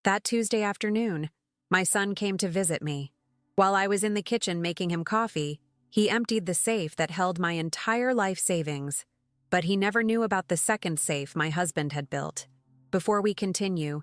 That Tuesday afternoon, my son came to visit me. While I was in the kitchen making him coffee, he emptied the safe that held my entire life savings. But he never knew about the second safe my husband had built. Before we continue,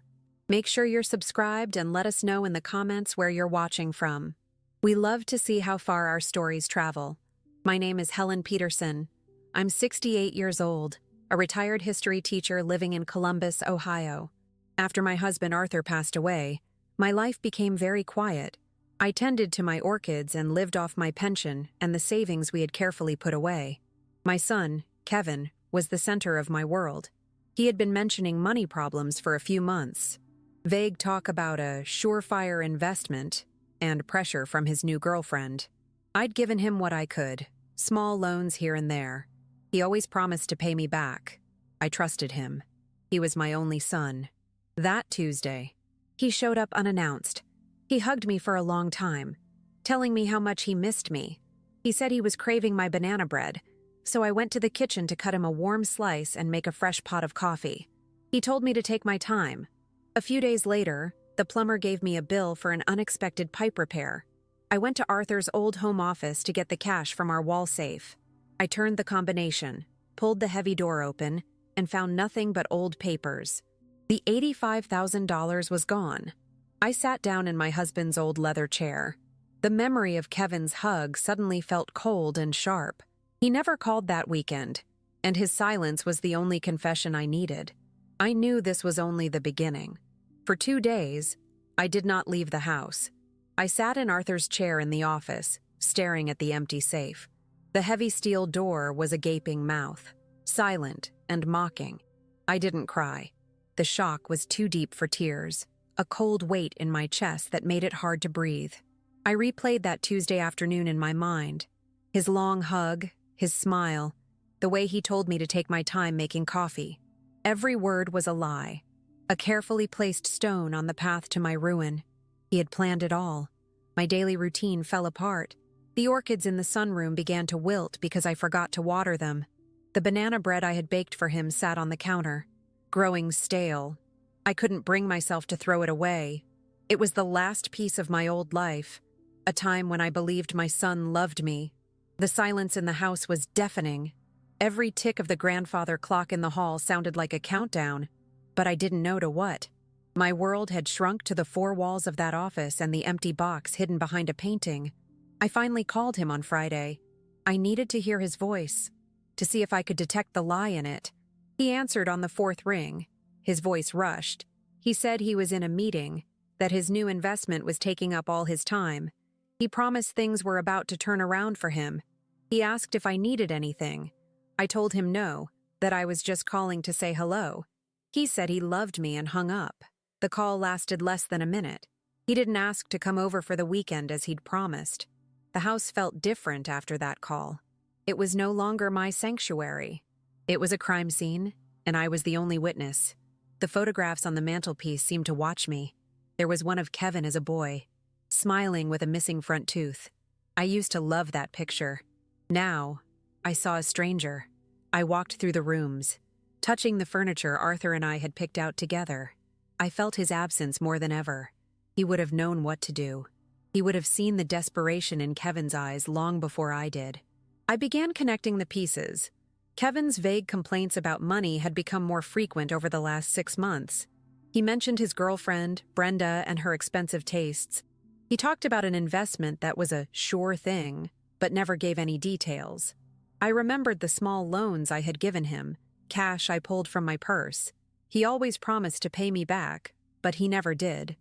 make sure you're subscribed and let us know in the comments where you're watching from. We love to see how far our stories travel. My name is Helen Peterson. I'm 68 years old, a retired history teacher living in Columbus, Ohio. After my husband Arthur passed away, my life became very quiet. I tended to my orchids and lived off my pension and the savings we had carefully put away. My son, Kevin, was the center of my world. He had been mentioning money problems for a few months. Vague talk about a surefire investment and pressure from his new girlfriend. I'd given him what I could, small loans here and there. He always promised to pay me back. I trusted him. He was my only son. That Tuesday, he showed up unannounced. He hugged me for a long time, telling me how much he missed me. He said he was craving my banana bread, so I went to the kitchen to cut him a warm slice and make a fresh pot of coffee. He told me to take my time. A few days later, the plumber gave me a bill for an unexpected pipe repair. I went to Arthur's old home office to get the cash from our wall safe. I turned the combination, pulled the heavy door open, and found nothing but old papers. The $85,000 was gone. I sat down in my husband's old leather chair. The memory of Kevin's hug suddenly felt cold and sharp. He never called that weekend, and his silence was the only confession I needed. I knew this was only the beginning. For 2 days, I did not leave the house. I sat in Arthur's chair in the office, staring at the empty safe. The heavy steel door was a gaping mouth, silent and mocking. I didn't cry. The shock was too deep for tears, a cold weight in my chest that made it hard to breathe. I replayed that Tuesday afternoon in my mind. His long hug, his smile, the way he told me to take my time making coffee. Every word was a lie, a carefully placed stone on the path to my ruin. He had planned it all. My daily routine fell apart. The orchids in the sunroom began to wilt because I forgot to water them. The banana bread I had baked for him sat on the counter, growing stale. I couldn't bring myself to throw it away. It was the last piece of my old life, a time when I believed my son loved me. The silence in the house was deafening. Every tick of the grandfather clock in the hall sounded like a countdown, but I didn't know to what. My world had shrunk to the 4 walls of that office and the empty box hidden behind a painting. I finally called him on Friday. I needed to hear his voice, to see if I could detect the lie in it. He answered on the 4th ring. His voice rushed. He said he was in a meeting, that his new investment was taking up all his time. He promised things were about to turn around for him. He asked if I needed anything. I told him no, that I was just calling to say hello. He said he loved me and hung up. The call lasted less than a minute. He didn't ask to come over for the weekend as he'd promised. The house felt different after that call. It was no longer my sanctuary. It was a crime scene, and I was the only witness. The photographs on the mantelpiece seemed to watch me. There was one of Kevin as a boy, smiling with a missing front tooth. I used to love that picture. Now, I saw a stranger. I walked through the rooms, touching the furniture Arthur and I had picked out together. I felt his absence more than ever. He would have known what to do. He would have seen the desperation in Kevin's eyes long before I did. I began connecting the pieces. Kevin's vague complaints about money had become more frequent over the last 6 months. He mentioned his girlfriend, Brenda, and her expensive tastes. He talked about an investment that was a sure thing, but never gave any details. I remembered the small loans I had given him, cash I pulled from my purse. He always promised to pay me back, but he never did.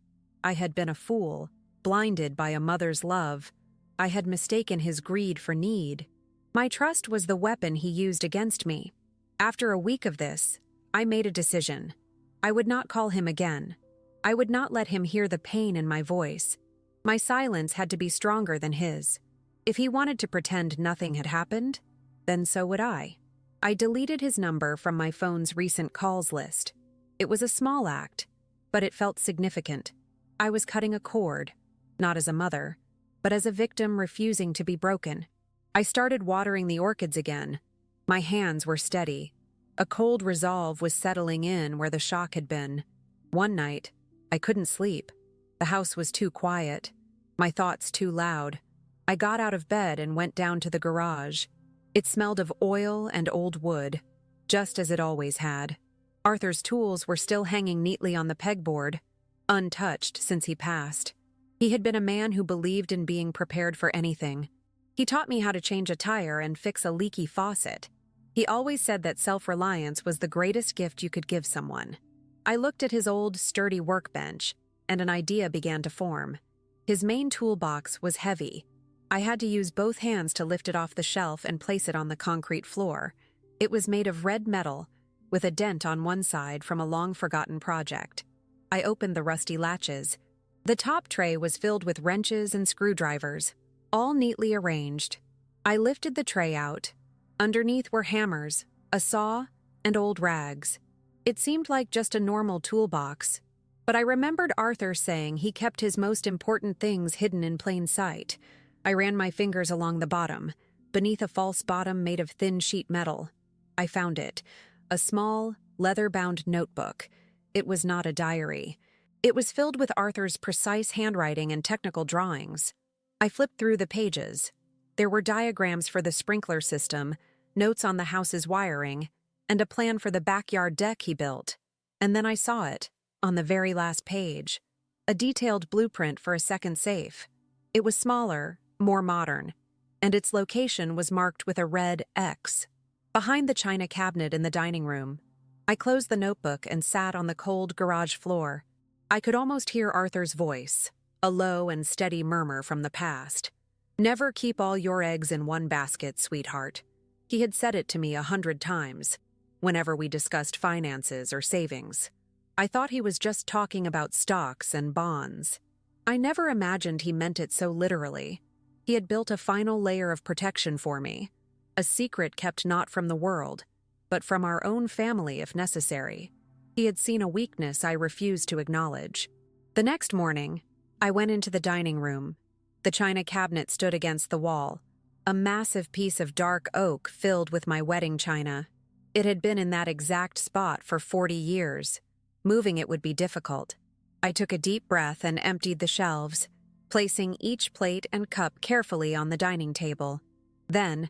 I had been a fool, blinded by a mother's love. I had mistaken his greed for need. My trust was the weapon he used against me. After a week of this, I made a decision. I would not call him again. I would not let him hear the pain in my voice. My silence had to be stronger than his. If he wanted to pretend nothing had happened, then so would I. I deleted his number from my phone's recent calls list. It was a small act, but it felt significant. I was cutting a cord, not as a mother, but as a victim refusing to be broken. I started watering the orchids again. My hands were steady. A cold resolve was settling in where the shock had been. One night, I couldn't sleep. The house was too quiet. My thoughts too loud. I got out of bed and went down to the garage. It smelled of oil and old wood, just as it always had. Arthur's tools were still hanging neatly on the pegboard, untouched since he passed. He had been a man who believed in being prepared for anything. He taught me how to change a tire and fix a leaky faucet. He always said that self-reliance was the greatest gift you could give someone. I looked at his old, sturdy workbench, and an idea began to form. His main toolbox was heavy. I had to use both hands to lift it off the shelf and place it on the concrete floor. It was made of red metal, with a dent on one side from a long-forgotten project. I opened the rusty latches. The top tray was filled with wrenches and screwdrivers, all neatly arranged. I lifted the tray out. Underneath were hammers, a saw, and old rags. It seemed like just a normal toolbox, but I remembered Arthur saying he kept his most important things hidden in plain sight. I ran my fingers along the bottom, beneath a false bottom made of thin sheet metal. I found it, a small, leather-bound notebook. It was not a diary. It was filled with Arthur's precise handwriting and technical drawings. I flipped through the pages. There were diagrams for the sprinkler system, notes on the house's wiring, and a plan for the backyard deck he built. And then I saw it, on the very last page, a detailed blueprint for a second safe. It was smaller, more modern, and its location was marked with a red X. Behind the china cabinet in the dining room, I closed the notebook and sat on the cold garage floor. I could almost hear Arthur's voice, a low and steady murmur from the past. "Never keep all your eggs in one basket, sweetheart." He had said it to me 100 times, whenever we discussed finances or savings. I thought he was just talking about stocks and bonds. I never imagined he meant it so literally. He had built a final layer of protection for me, a secret kept not from the world, but from our own family if necessary. He had seen a weakness I refused to acknowledge. The next morning, I went into the dining room. The china cabinet stood against the wall, a massive piece of dark oak filled with my wedding china. It had been in that exact spot for 40 years. Moving it would be difficult. I took a deep breath and emptied the shelves, placing each plate and cup carefully on the dining table. Then,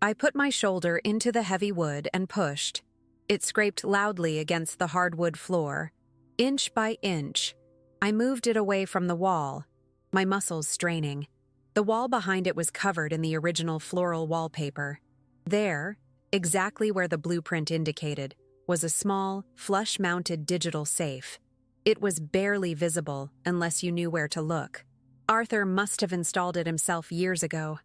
I put my shoulder into the heavy wood and pushed. It scraped loudly against the hardwood floor. Inch by inch, I moved it away from the wall, my muscles straining. The wall behind it was covered in the original floral wallpaper. There, exactly where the blueprint indicated, was a small, flush-mounted digital safe. It was barely visible unless you knew where to look. Arthur must have installed it himself years ago.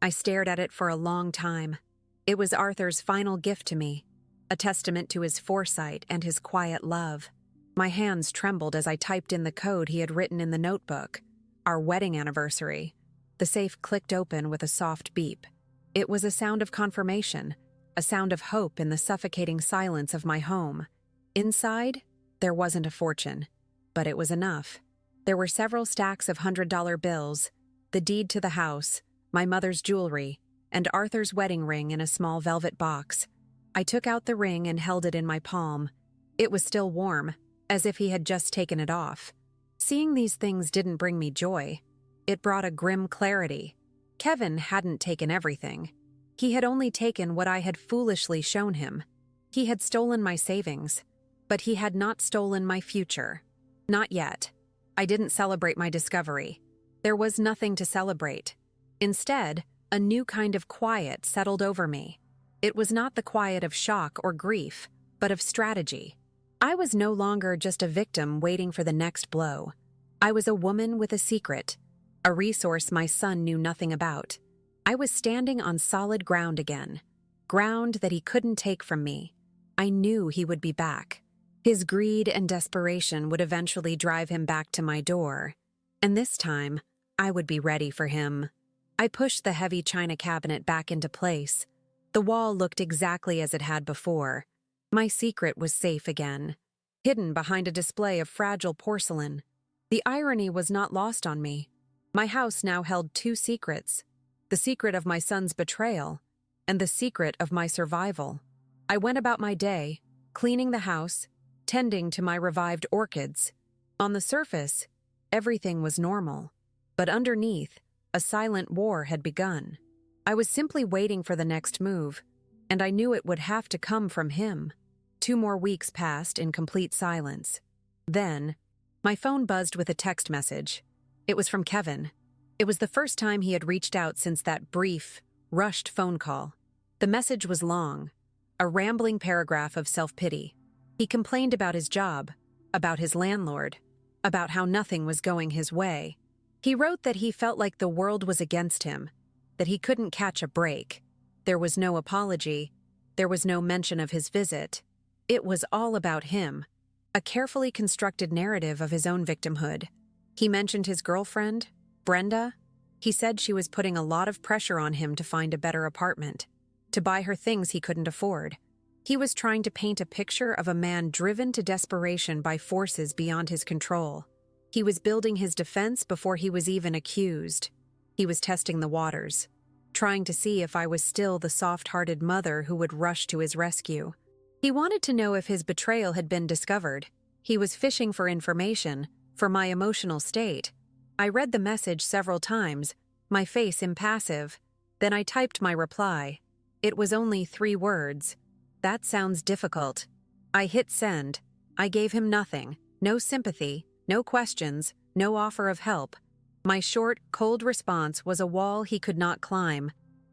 I stared at it for a long time. It was Arthur's final gift to me, a testament to his foresight and his quiet love. My hands trembled as I typed in the code he had written in the notebook, our wedding anniversary. The safe clicked open with a soft beep. It was a sound of confirmation, a sound of hope in the suffocating silence of my home. Inside, there wasn't a fortune, but it was enough. There were several stacks of $100 bills, the deed to the house, my mother's jewelry, and Arthur's wedding ring in a small velvet box. I took out the ring and held it in my palm. It was still warm, as if he had just taken it off. Seeing these things didn't bring me joy. It brought a grim clarity. Kevin hadn't taken everything. He had only taken what I had foolishly shown him. He had stolen my savings, but he had not stolen my future. Not yet. I didn't celebrate my discovery. There was nothing to celebrate. Instead, a new kind of quiet settled over me. It was not the quiet of shock or grief, but of strategy. I was no longer just a victim waiting for the next blow. I was a woman with a secret, a resource my son knew nothing about. I was standing on solid ground again, ground that he couldn't take from me. I knew he would be back. His greed and desperation would eventually drive him back to my door, and this time, I would be ready for him. I pushed the heavy china cabinet back into place. The wall looked exactly as it had before. My secret was safe again, hidden behind a display of fragile porcelain. The irony was not lost on me. My house now held two secrets, the secret of my son's betrayal and the secret of my survival. I went about my day, cleaning the house, tending to my revived orchids. On the surface, everything was normal, but underneath, a silent war had begun. I was simply waiting for the next move, and I knew it would have to come from him. 2 more weeks passed in complete silence. Then, my phone buzzed with a text message. It was from Kevin. It was the first time he had reached out since that brief, rushed phone call. The message was long, a rambling paragraph of self-pity. He complained about his job, about his landlord, about how nothing was going his way. He wrote that he felt like the world was against him, that he couldn't catch a break. There was no apology. There was no mention of his visit. It was all about him, a carefully constructed narrative of his own victimhood. He mentioned his girlfriend, Brenda. He said she was putting a lot of pressure on him to find a better apartment, to buy her things he couldn't afford. He was trying to paint a picture of a man driven to desperation by forces beyond his control. He was building his defense before he was even accused. He was testing the waters, trying to see if I was still the soft-hearted mother who would rush to his rescue. He wanted to know if his betrayal had been discovered. He was fishing for information, for my emotional state. I read the message several times, my face impassive. Then I typed my reply. It was only 3 words. That sounds difficult. I hit send. I gave him nothing, no sympathy, no questions, no offer of help. My short, cold response was a wall he could not climb.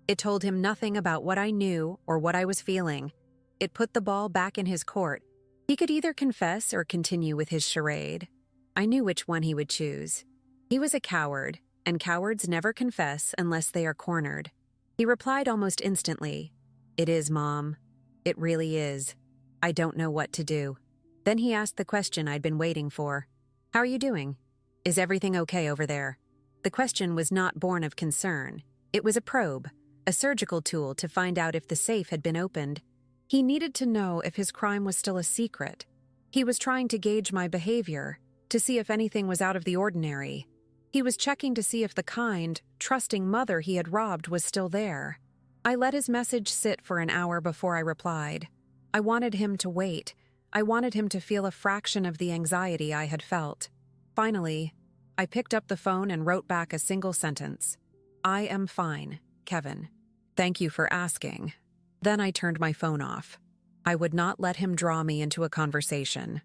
It told him nothing about what I knew or what I was feeling. It put the ball back in his court. He could either confess or continue with his charade. I knew which one he would choose. He was a coward, and cowards never confess unless they are cornered. He replied almost instantly, "It is, Mom. It really is. I don't know what to do." Then he asked the question I'd been waiting for. "How are you doing? Is everything okay over there?" The question was not born of concern. It was a probe, a surgical tool to find out if the safe had been opened. He needed to know if his crime was still a secret. He was trying to gauge my behavior, to see if anything was out of the ordinary. He was checking to see if the kind, trusting mother he had robbed was still there. I let his message sit for an hour before I replied. I wanted him to wait. I wanted him to feel a fraction of the anxiety I had felt. Finally, I picked up the phone and wrote back a single sentence. "I am fine, Kevin. Thank you for asking." Then I turned my phone off. I would not let him draw me into a conversation.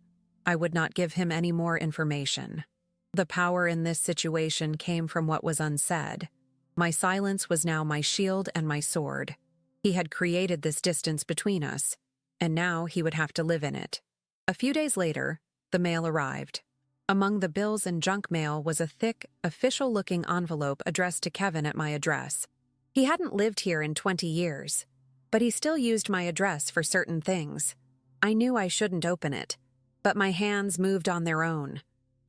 I would not give him any more information. The power in this situation came from what was unsaid. My silence was now my shield and my sword. He had created this distance between us, and now he would have to live in it. A few days later, the mail arrived. Among the bills and junk mail was a thick, official-looking envelope addressed to Kevin at my address. He hadn't lived here in 20 years, but he still used my address for certain things. I knew I shouldn't open it, but my hands moved on their own.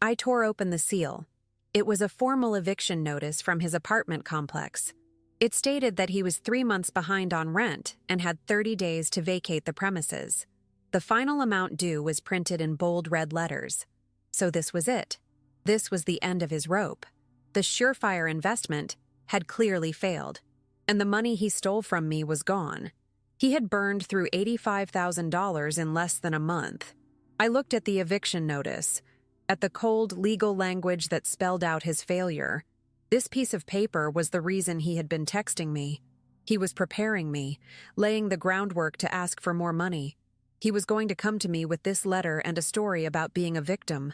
I tore open the seal. It was a formal eviction notice from his apartment complex. It stated that he was 3 months behind on rent and had 30 days to vacate the premises. The final amount due was printed in bold red letters. So this was it. This was the end of his rope. The surefire investment had clearly failed, and the money he stole from me was gone. He had burned through $85,000 in less than a month. I looked at the eviction notice, at the cold legal language that spelled out his failure. This piece of paper was the reason he had been texting me. He was preparing me, laying the groundwork to ask for more money. He was going to come to me with this letter and a story about being a victim.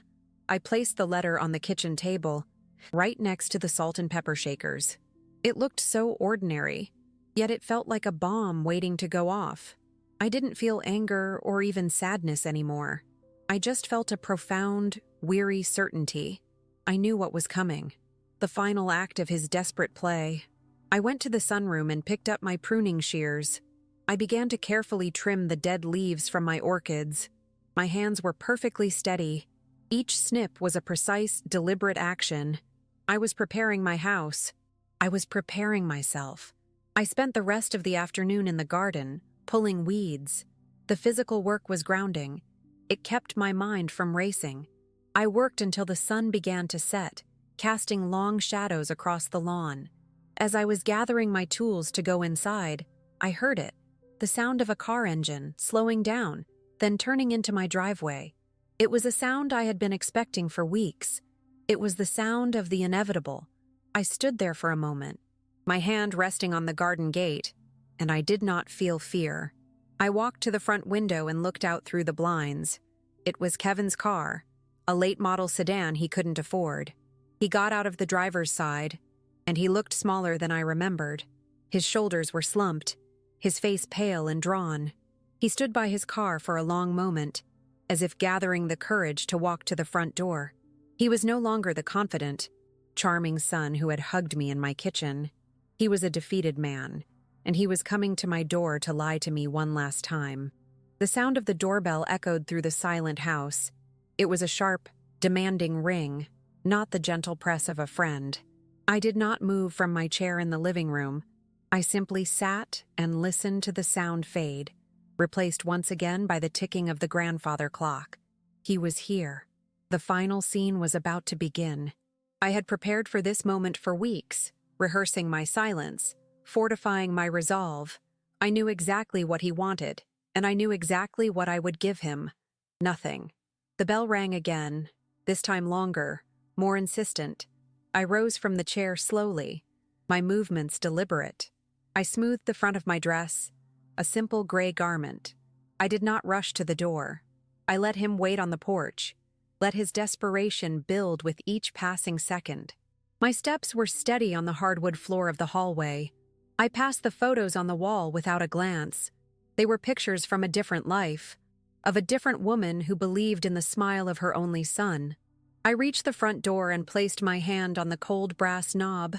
I placed the letter on the kitchen table, right next to the salt and pepper shakers. It looked so ordinary, yet it felt like a bomb waiting to go off. I didn't feel anger or even sadness anymore. I just felt a profound, weary certainty. I knew what was coming. The final act of his desperate play. I went to the sunroom and picked up my pruning shears. I began to carefully trim the dead leaves from my orchids. My hands were perfectly steady. Each snip was a precise, deliberate action. I was preparing my house. I was preparing myself. I spent the rest of the afternoon in the garden, pulling weeds. The physical work was grounding. It kept my mind from racing. I worked until the sun began to set, casting long shadows across the lawn. As I was gathering my tools to go inside, I heard it, the sound of a car engine slowing down, then turning into my driveway. It was a sound I had been expecting for weeks. It was the sound of the inevitable. I stood there for a moment, my hand resting on the garden gate, and I did not feel fear. I walked to the front window and looked out through the blinds. It was Kevin's car, a late-model sedan he couldn't afford. He got out of the driver's side, and he looked smaller than I remembered. His shoulders were slumped, his face pale and drawn. He stood by his car for a long moment, as if gathering the courage to walk to the front door. He was no longer the confident, charming son who had hugged me in my kitchen. He was a defeated man, and he was coming to my door to lie to me one last time. The sound of the doorbell echoed through the silent house. It was a sharp, demanding ring, not the gentle press of a friend. I did not move from my chair in the living room. I simply sat and listened to the sound fade, replaced once again by the ticking of the grandfather clock. He was here. The final scene was about to begin. I had prepared for this moment for weeks, rehearsing my silence, fortifying my resolve. I knew exactly what he wanted, and I knew exactly what I would give him. Nothing. The bell rang again, this time longer, more insistent. I rose from the chair slowly, my movements deliberate. I smoothed the front of my dress, a simple gray garment. I did not rush to the door. I let him wait on the porch, let his desperation build with each passing second. My steps were steady on the hardwood floor of the hallway. I passed the photos on the wall without a glance. They were pictures from a different life, of a different woman who believed in the smile of her only son. I reached the front door and placed my hand on the cold brass knob.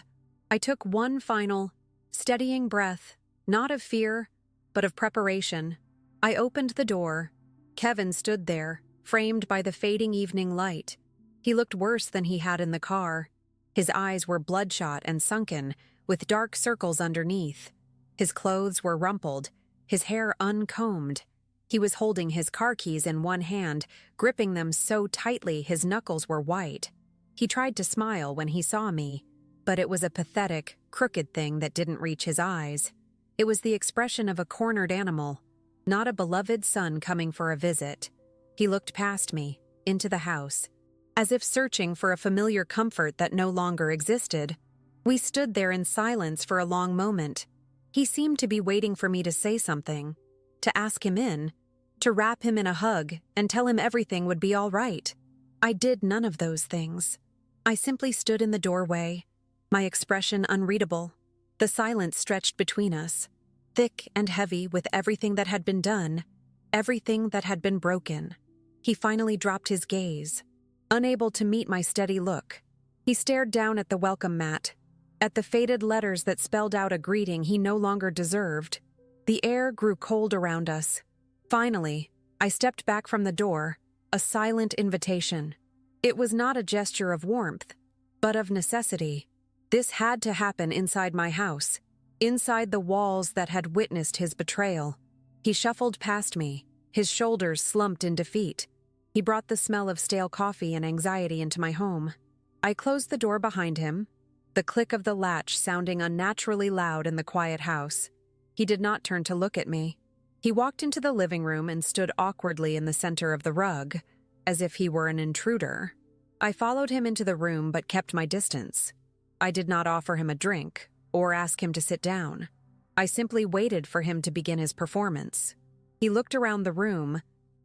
I took one final, steadying breath, not of fear, but of preparation. I opened the door. Kevin stood there, framed by the fading evening light. He looked worse than he had in the car. His eyes were bloodshot and sunken, with dark circles underneath. His clothes were rumpled, his hair uncombed. He was holding his car keys in one hand, gripping them so tightly his knuckles were white. He tried to smile when he saw me, but it was a pathetic, crooked thing that didn't reach his eyes. It was the expression of a cornered animal, not a beloved son coming for a visit. He looked past me, into the house, as if searching for a familiar comfort that no longer existed. We stood there in silence for a long moment. He seemed to be waiting for me to say something, to ask him in, to wrap him in a hug and tell him everything would be all right. I did none of those things. I simply stood in the doorway, my expression unreadable. The silence stretched between us, thick and heavy with everything that had been done, everything that had been broken. He finally dropped his gaze, unable to meet my steady look. He stared down at the welcome mat, at the faded letters that spelled out a greeting he no longer deserved. The air grew cold around us. Finally, I stepped back from the door, a silent invitation. It was not a gesture of warmth, but of necessity. This had to happen inside my house, inside the walls that had witnessed his betrayal. He shuffled past me, his shoulders slumped in defeat. He brought the smell of stale coffee and anxiety into my home. I closed the door behind him, the click of the latch sounding unnaturally loud in the quiet house. He did not turn to look at me. He walked into the living room and stood awkwardly in the center of the rug, as if he were an intruder. I followed him into the room but kept my distance. I did not offer him a drink or ask him to sit down. I simply waited for him to begin his performance. He looked around the room,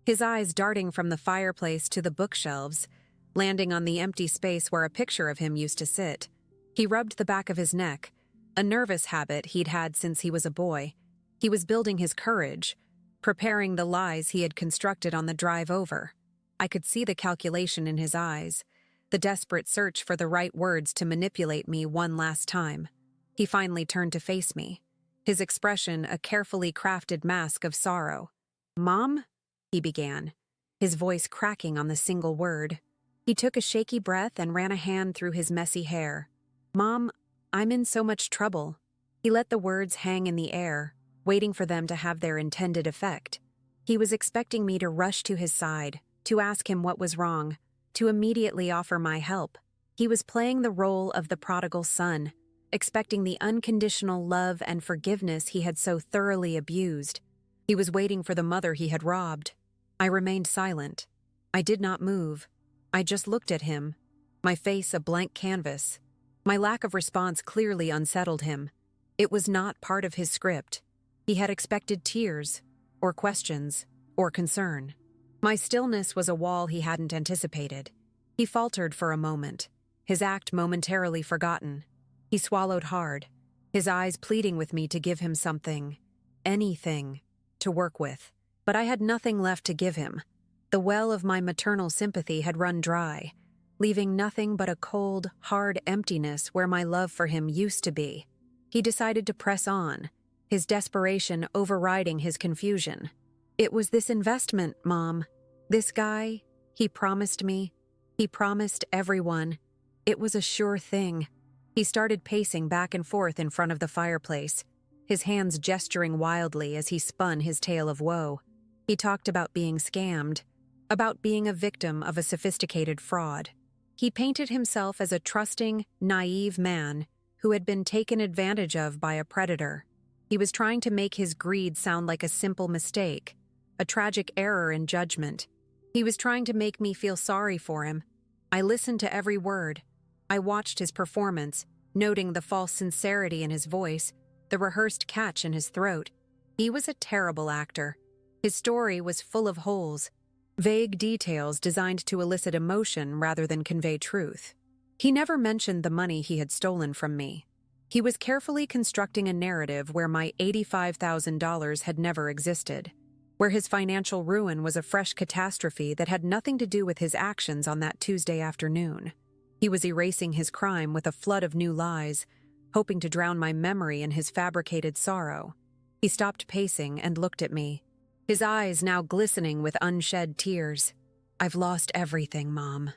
his eyes darting from the fireplace to the bookshelves, landing on the empty space where a picture of him used to sit. He rubbed the back of his neck, a nervous habit he'd had since he was a boy. He was building his courage, preparing the lies he had constructed on the drive over. I could see the calculation in his eyes, the desperate search for the right words to manipulate me one last time. He finally turned to face me, his expression a carefully crafted mask of sorrow. "Mom?" he began, his voice cracking on the single word. He took a shaky breath and ran a hand through his messy hair. "Mom, I'm in so much trouble." He let the words hang in the air, waiting for them to have their intended effect. He was expecting me to rush to his side, to ask him what was wrong, to immediately offer my help. He was playing the role of the prodigal son, expecting the unconditional love and forgiveness he had so thoroughly abused. He was waiting for the mother he had robbed. I remained silent. I did not move. I just looked at him, my face a blank canvas. My lack of response clearly unsettled him. It was not part of his script. He had expected tears, or questions, or concern. My stillness was a wall he hadn't anticipated. He faltered for a moment, his act momentarily forgotten. He swallowed hard, his eyes pleading with me to give him something, anything, to work with. But I had nothing left to give him. The well of my maternal sympathy had run dry, leaving nothing but a cold, hard emptiness where my love for him used to be. He decided to press on, his desperation overriding his confusion. It was this investment, Mom. This guy, he promised me. He promised everyone. It was a sure thing. He started pacing back and forth in front of the fireplace, his hands gesturing wildly as he spun his tale of woe. He talked about being scammed, about being a victim of a sophisticated fraud. He painted himself as a trusting, naive man who had been taken advantage of by a predator. He was trying to make his greed sound like a simple mistake, a tragic error in judgment. He was trying to make me feel sorry for him. I listened to every word. I watched his performance, noting the false sincerity in his voice, the rehearsed catch in his throat. He was a terrible actor. His story was full of holes, vague details designed to elicit emotion rather than convey truth. He never mentioned the money he had stolen from me. He was carefully constructing a narrative where my $85,000 had never existed, where his financial ruin was a fresh catastrophe that had nothing to do with his actions on that Tuesday afternoon. He was erasing his crime with a flood of new lies, hoping to drown my memory in his fabricated sorrow. He stopped pacing and looked at me, his eyes now glistening with unshed tears. "I've lost everything, Mom.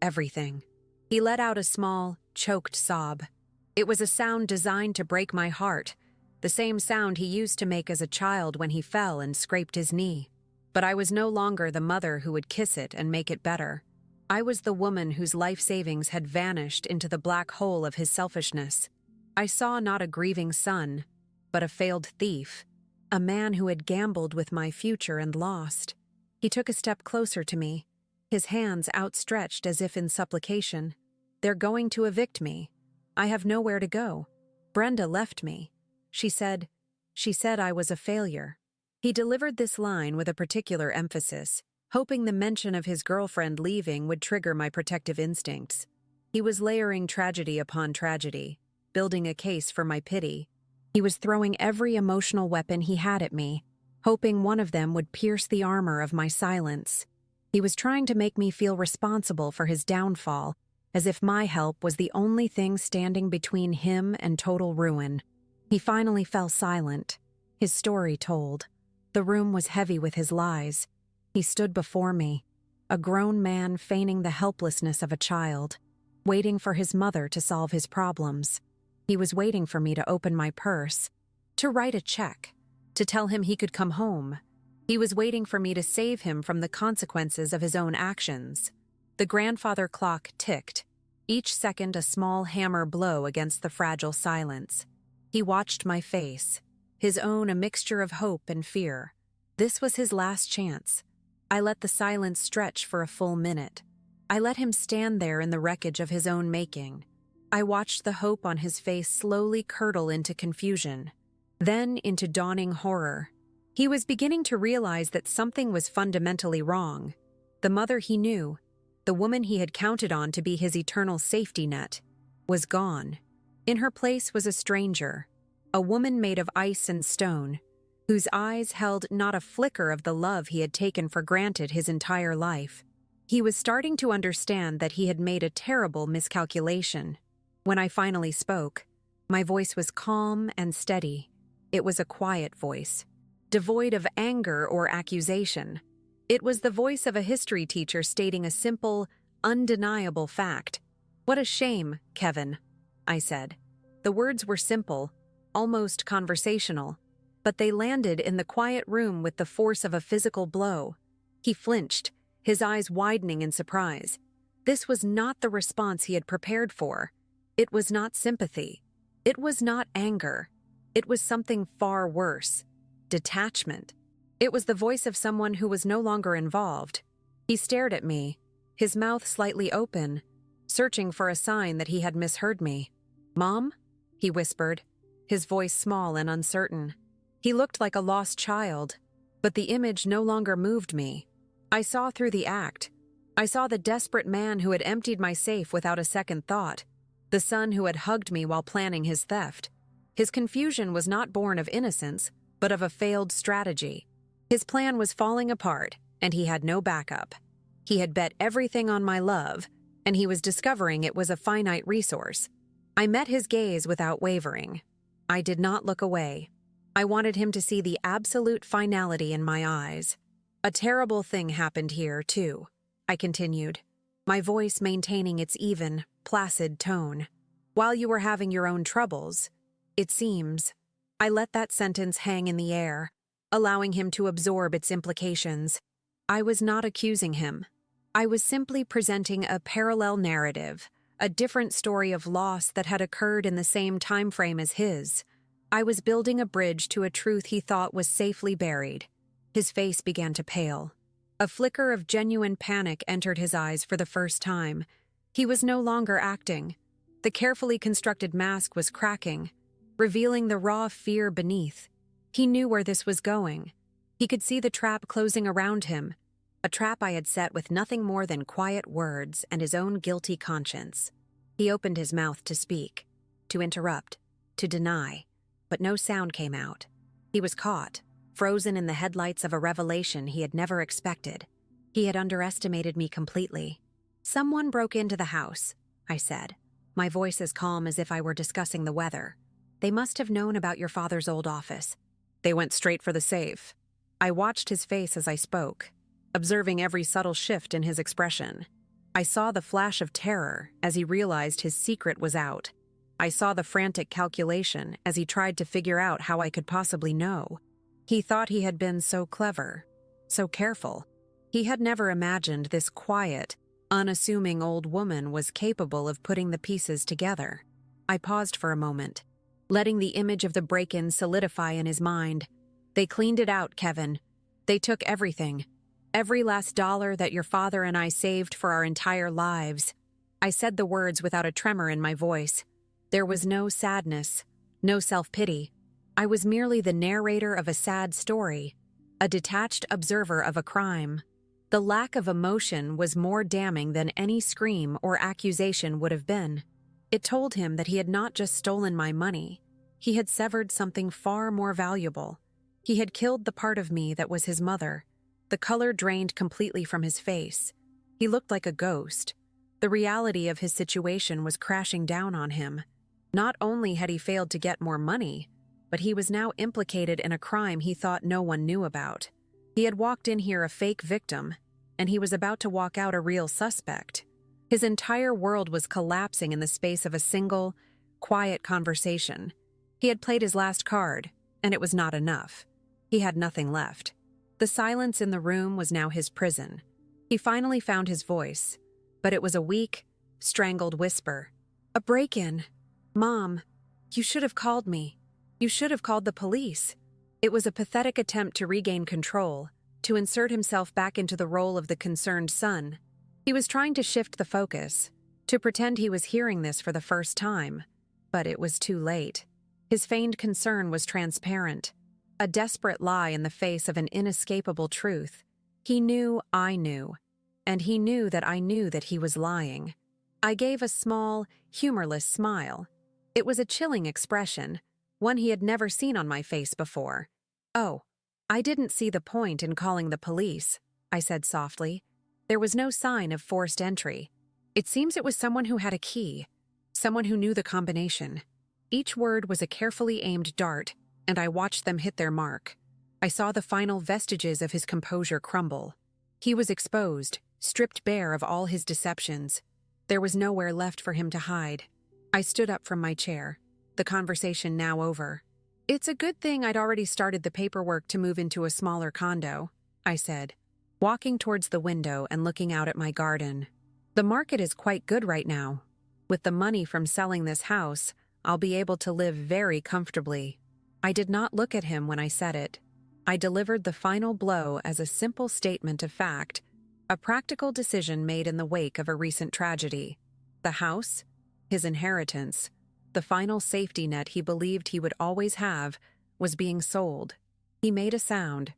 Everything." He let out a small, choked sob. It was a sound designed to break my heart, the same sound he used to make as a child when he fell and scraped his knee. But I was no longer the mother who would kiss it and make it better. I was the woman whose life savings had vanished into the black hole of his selfishness. I saw not a grieving son, but a failed thief, a man who had gambled with my future and lost. He took a step closer to me, his hands outstretched as if in supplication. "They're going to evict me. I have nowhere to go. Brenda left me. She said I was a failure." He delivered this line with a particular emphasis, hoping the mention of his girlfriend leaving would trigger my protective instincts. He was layering tragedy upon tragedy, building a case for my pity. He was throwing every emotional weapon he had at me, hoping one of them would pierce the armor of my silence. He was trying to make me feel responsible for his downfall, as if my help was the only thing standing between him and total ruin. He finally fell silent, his story told. The room was heavy with his lies. He stood before me, a grown man feigning the helplessness of a child, waiting for his mother to solve his problems. He was waiting for me to open my purse, to write a check, to tell him he could come home. He was waiting for me to save him from the consequences of his own actions. The grandfather clock ticked, each second a small hammer blow against the fragile silence. He watched my face, his own a mixture of hope and fear. This was his last chance. I let the silence stretch for a full minute. I let him stand there in the wreckage of his own making. I watched the hope on his face slowly curdle into confusion, then into dawning horror. He was beginning to realize that something was fundamentally wrong. The mother he knew, the woman he had counted on to be his eternal safety net, was gone. In her place was a stranger, a woman made of ice and stone, whose eyes held not a flicker of the love he had taken for granted his entire life. He was starting to understand that he had made a terrible miscalculation. When I finally spoke, my voice was calm and steady. It was a quiet voice, devoid of anger or accusation. It was the voice of a history teacher stating a simple, undeniable fact. "What a shame, Kevin," I said. The words were simple, almost conversational, but they landed in the quiet room with the force of a physical blow. He flinched, his eyes widening in surprise. This was not the response he had prepared for. It was not sympathy. It was not anger. It was something far worse. Detachment. It was the voice of someone who was no longer involved. He stared at me, his mouth slightly open, searching for a sign that he had misheard me. "Mom?" he whispered, his voice small and uncertain. He looked like a lost child, but the image no longer moved me. I saw through the act. I saw the desperate man who had emptied my safe without a second thought, the son who had hugged me while planning his theft. His confusion was not born of innocence, but of a failed strategy. His plan was falling apart, and he had no backup. He had bet everything on my love, and he was discovering it was a finite resource. I met his gaze without wavering. I did not look away. I wanted him to see the absolute finality in my eyes. "A terrible thing happened here, too," I continued, my voice maintaining its even, placid tone. "While you were having your own troubles, it seems." I let that sentence hang in the air, allowing him to absorb its implications. I was not accusing him. I was simply presenting a parallel narrative, a different story of loss that had occurred in the same time frame as his. I was building a bridge to a truth he thought was safely buried. His face began to pale. A flicker of genuine panic entered his eyes for the first time. He was no longer acting. The carefully constructed mask was cracking, revealing the raw fear beneath. He knew where this was going. He could see the trap closing around him, a trap I had set with nothing more than quiet words and his own guilty conscience. He opened his mouth to speak, to interrupt, to deny, but no sound came out. He was caught, frozen in the headlights of a revelation he had never expected. He had underestimated me completely. "Someone broke into the house," I said, my voice as calm as if I were discussing the weather. "They must have known about your father's old office." "They went straight for the safe." I watched his face as I spoke, observing every subtle shift in his expression. I saw the flash of terror as he realized his secret was out. I saw the frantic calculation as he tried to figure out how I could possibly know. He thought he had been so clever, so careful. He had never imagined this quiet, unassuming old woman was capable of putting the pieces together. I paused for a moment, letting the image of the break-in solidify in his mind. "They cleaned it out, Kevin. They took everything. Every last dollar that your father and I saved for our entire lives." I said the words without a tremor in my voice. There was no sadness, no self-pity. I was merely the narrator of a sad story, a detached observer of a crime. The lack of emotion was more damning than any scream or accusation would have been. It told him that he had not just stolen my money. He had severed something far more valuable. He had killed the part of me that was his mother. The color drained completely from his face. He looked like a ghost. The reality of his situation was crashing down on him. Not only had he failed to get more money, but he was now implicated in a crime he thought no one knew about. He had walked in here a fake victim, and he was about to walk out a real suspect. His entire world was collapsing in the space of a single, quiet conversation. He had played his last card, and it was not enough. He had nothing left. The silence in the room was now his prison. He finally found his voice, but it was a weak, strangled whisper. "A break-in. Mom, you should have called me. You should have called the police." It was a pathetic attempt to regain control, to insert himself back into the role of the concerned son. He was trying to shift the focus, to pretend he was hearing this for the first time, but it was too late. His feigned concern was transparent, a desperate lie in the face of an inescapable truth. He knew I knew, and he knew that he was lying. I gave a small, humorless smile. It was a chilling expression, one he had never seen on my face before. "Oh, I didn't see the point in calling the police," I said softly. There was no sign of forced entry. "It seems it was someone who had a key, someone who knew the combination." Each word was a carefully aimed dart, and I watched them hit their mark. I saw the final vestiges of his composure crumble. He was exposed, stripped bare of all his deceptions. There was nowhere left for him to hide. I stood up from my chair, the conversation now over. "It's a good thing I'd already started the paperwork to move into a smaller condo," I said, walking towards the window and looking out at my garden. "The market is quite good right now. With the money from selling this house, I'll be able to live very comfortably." I did not look at him when I said it. I delivered the final blow as a simple statement of fact, A practical decision made in the wake of a recent tragedy. The house, his inheritance, the final safety net he believed he would always have, was being sold. He made a sound,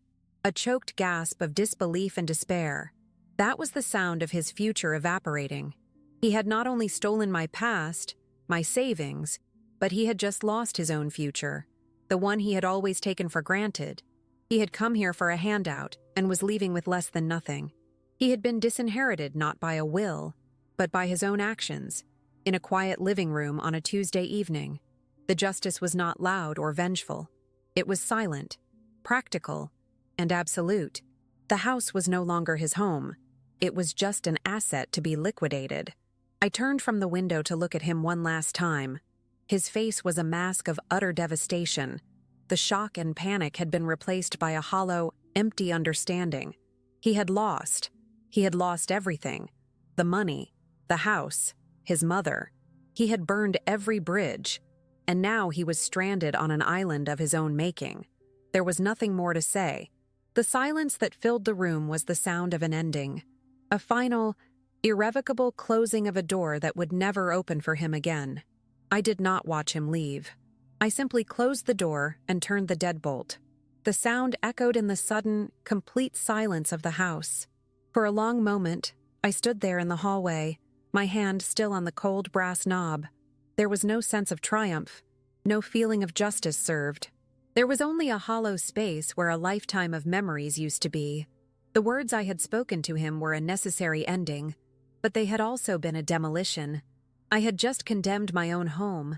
a choked gasp of disbelief and despair. That was the sound of his future evaporating. He had not only stolen my past, my savings, but he had just lost his own future, the one he had always taken for granted. He had come here for a handout and was leaving with less than nothing. He had been disinherited not by a will, but by his own actions, in a quiet living room on a Tuesday evening. The justice was not loud or vengeful. It was silent, practical, and absolute. The house was no longer his home. It was just an asset to be liquidated. I turned from the window to look at him one last time. His face was a mask of utter devastation. The shock and panic had been replaced by a hollow, empty understanding. He had lost. He had lost everything. The money, the house, his mother. He had burned every bridge, and now he was stranded on an island of his own making. There was nothing more to say. The silence that filled the room was the sound of an ending. A final, irrevocable closing of a door that would never open for him again. I did not watch him leave. I simply closed the door and turned the deadbolt. The sound echoed in the sudden, complete silence of the house. For a long moment, I stood there in the hallway, my hand still on the cold brass knob. There was no sense of triumph, no feeling of justice served. There was only a hollow space where a lifetime of memories used to be. The words I had spoken to him were a necessary ending, but they had also been a demolition. I had just condemned my own home,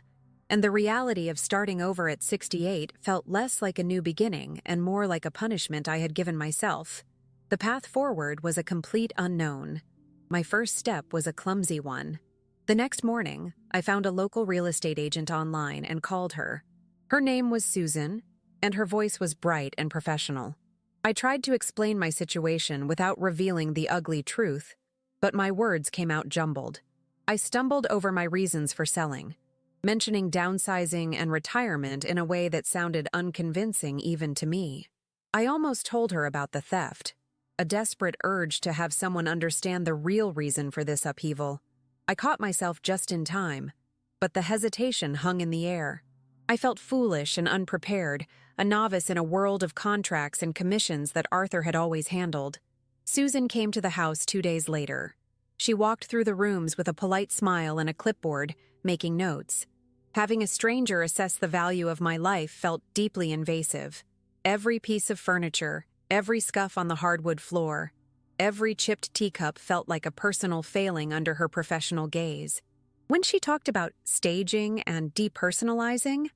and the reality of starting over at 68 felt less like a new beginning and more like a punishment I had given myself. The path forward was a complete unknown. My first step was a clumsy one. The next morning, I found a local real estate agent online and called her. Her name was Susan, and her voice was bright and professional. I tried to explain my situation without revealing the ugly truth, but my words came out jumbled. I stumbled over my reasons for selling, mentioning downsizing and retirement in a way that sounded unconvincing even to me. I almost told her about the theft, a desperate urge to have someone understand the real reason for this upheaval. I caught myself just in time, but the hesitation hung in the air. I felt foolish and unprepared, a novice in a world of contracts and commissions that Arthur had always handled. Susan came to the house 2 days later. She walked through the rooms with a polite smile and a clipboard, making notes. Having a stranger assess the value of my life felt deeply invasive. Every piece of furniture, every scuff on the hardwood floor, every chipped teacup felt like a personal failing under her professional gaze. When she talked about staging and depersonalizing,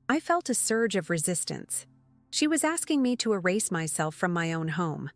I felt a surge of resistance. She was asking me to erase myself from my own home.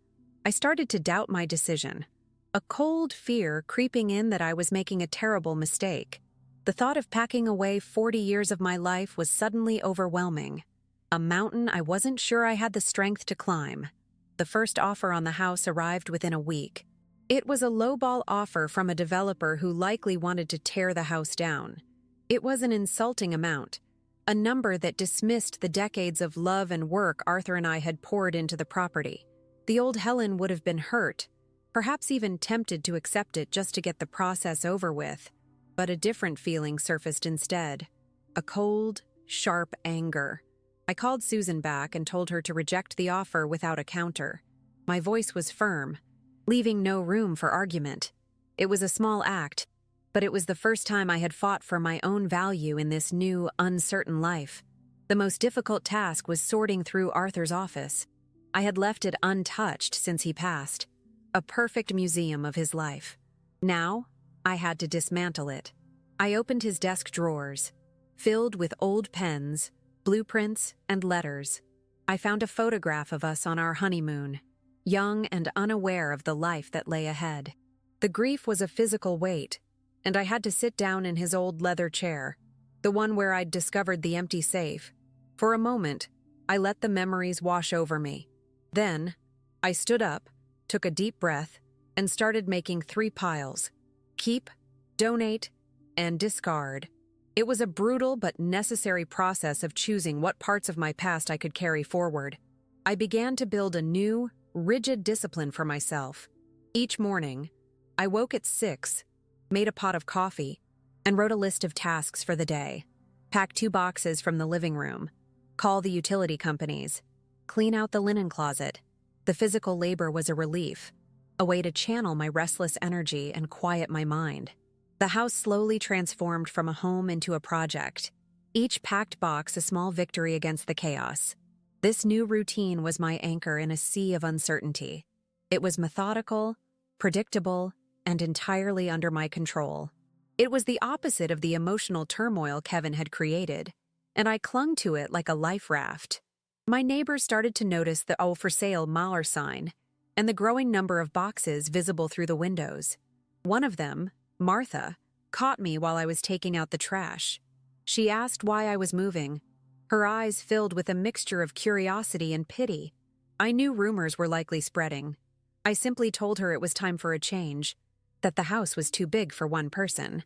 I started to doubt my decision, a cold fear creeping in that I was making a terrible mistake. The thought of packing away 40 years of my life was suddenly overwhelming, a mountain I wasn't sure I had the strength to climb. The first offer on the house arrived within a week. It was a lowball offer from a developer who likely wanted to tear the house down. It was an insulting amount, a number that dismissed the decades of love and work Arthur and I had poured into the property. The old Helen would have been hurt, perhaps even tempted to accept it just to get the process over with. But a different feeling surfaced instead, a cold, sharp anger. I called Susan back and told her to reject the offer without a counter. My voice was firm, leaving no room for argument. It was a small act, but it was the first time I had fought for my own value in this new, uncertain life. The most difficult task was sorting through Arthur's office. I had left it untouched since he passed, a perfect museum of his life. Now, I had to dismantle it. I opened his desk drawers, filled with old pens, blueprints, and letters. I found a photograph of us on our honeymoon, young and unaware of the life that lay ahead. The grief was a physical weight, and I had to sit down in his old leather chair, the one where I'd discovered the empty safe. For a moment, I let the memories wash over me. Then, I stood up, took a deep breath, and started making 3 piles: keep, donate, and discard. It was a brutal but necessary process of choosing what parts of my past I could carry forward. I began to build a new, rigid discipline for myself. Each morning, I woke at 6, made a pot of coffee, and wrote a list of tasks for the day. Pack 2 boxes from the living room, call the utility companies, clean out the linen closet. The physical labor was a relief, a way to channel my restless energy and quiet my mind. The house slowly transformed from a home into a project, each packed box a small victory against the chaos. This new routine was my anchor in a sea of uncertainty. It was methodical, predictable, and entirely under my control. It was the opposite of the emotional turmoil Kevin had created, and I clung to it like a life raft. My neighbors started to notice the "for sale" Mauer sign and the growing number of boxes visible through the windows. One of them, Martha, caught me while I was taking out the trash. She asked why I was moving, her eyes filled with a mixture of curiosity and pity. I knew rumors were likely spreading. I simply told her it was time for a change, that the house was too big for one person.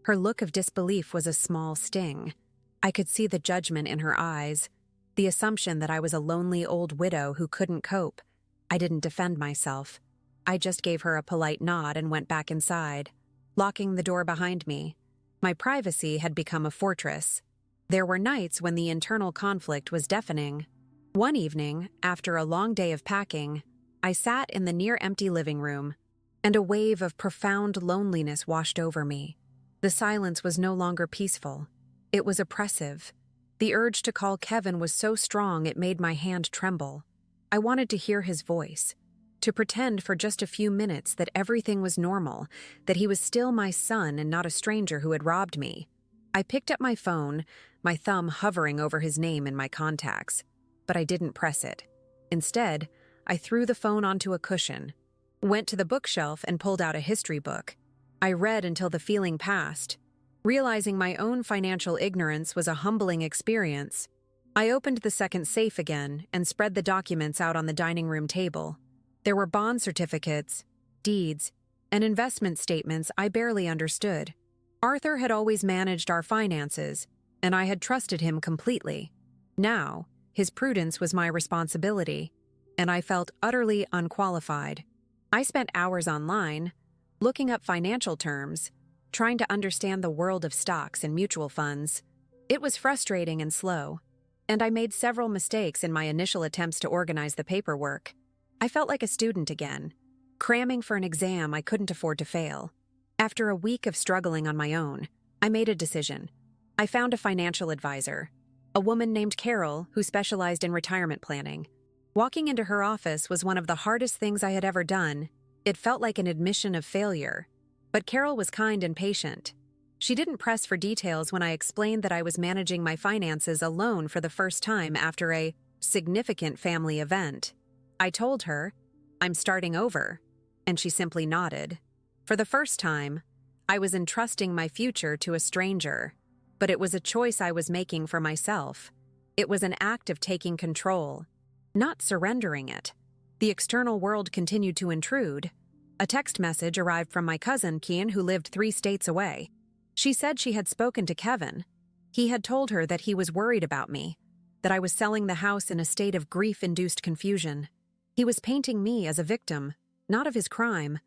Her look of disbelief was a small sting. I could see the judgment in her eyes, the assumption that I was a lonely old widow who couldn't cope. I didn't defend myself. I just gave her a polite nod and went back inside, locking the door behind me. My privacy had become a fortress. There were nights when the internal conflict was deafening. One evening, after a long day of packing, I sat in the near-empty living room, and a wave of profound loneliness washed over me. The silence was no longer peaceful. It was oppressive. The urge to call Kevin was so strong it made my hand tremble. I wanted to hear his voice, to pretend for just a few minutes that everything was normal, that he was still my son and not a stranger who had robbed me. I picked up my phone, my thumb hovering over his name in my contacts, but I didn't press it. Instead, I threw the phone onto a cushion, went to the bookshelf and pulled out a history book. I read until the feeling passed. Realizing my own financial ignorance was a humbling experience, I opened the second safe again and spread the documents out on the dining room table. There were bond certificates, deeds, and investment statements I barely understood. Arthur had always managed our finances, and I had trusted him completely. Now, his prudence was my responsibility, and I felt utterly unqualified. I spent hours online, looking up financial terms, trying to understand the world of stocks and mutual funds. It was frustrating and slow, and I made several mistakes in my initial attempts to organize the paperwork. I felt like a student again, cramming for an exam I couldn't afford to fail. After a week of struggling on my own, I made a decision. I found a financial advisor, a woman named Carol who specialized in retirement planning. Walking into her office was one of the hardest things I had ever done. It felt like an admission of failure. But Carol was kind and patient. She didn't press for details when I explained that I was managing my finances alone for the first time after a significant family event. I told her, "I'm starting over," and she simply nodded. For the first time, I was entrusting my future to a stranger, but it was a choice I was making for myself. It was an act of taking control, not surrendering it. The external world continued to intrude. A text message arrived from my cousin, Kian, who lived 3 states away. She said she had spoken to Kevin. He had told her that he was worried about me, that I was selling the house in a state of grief-induced confusion. He was painting me as a victim, not of his crime,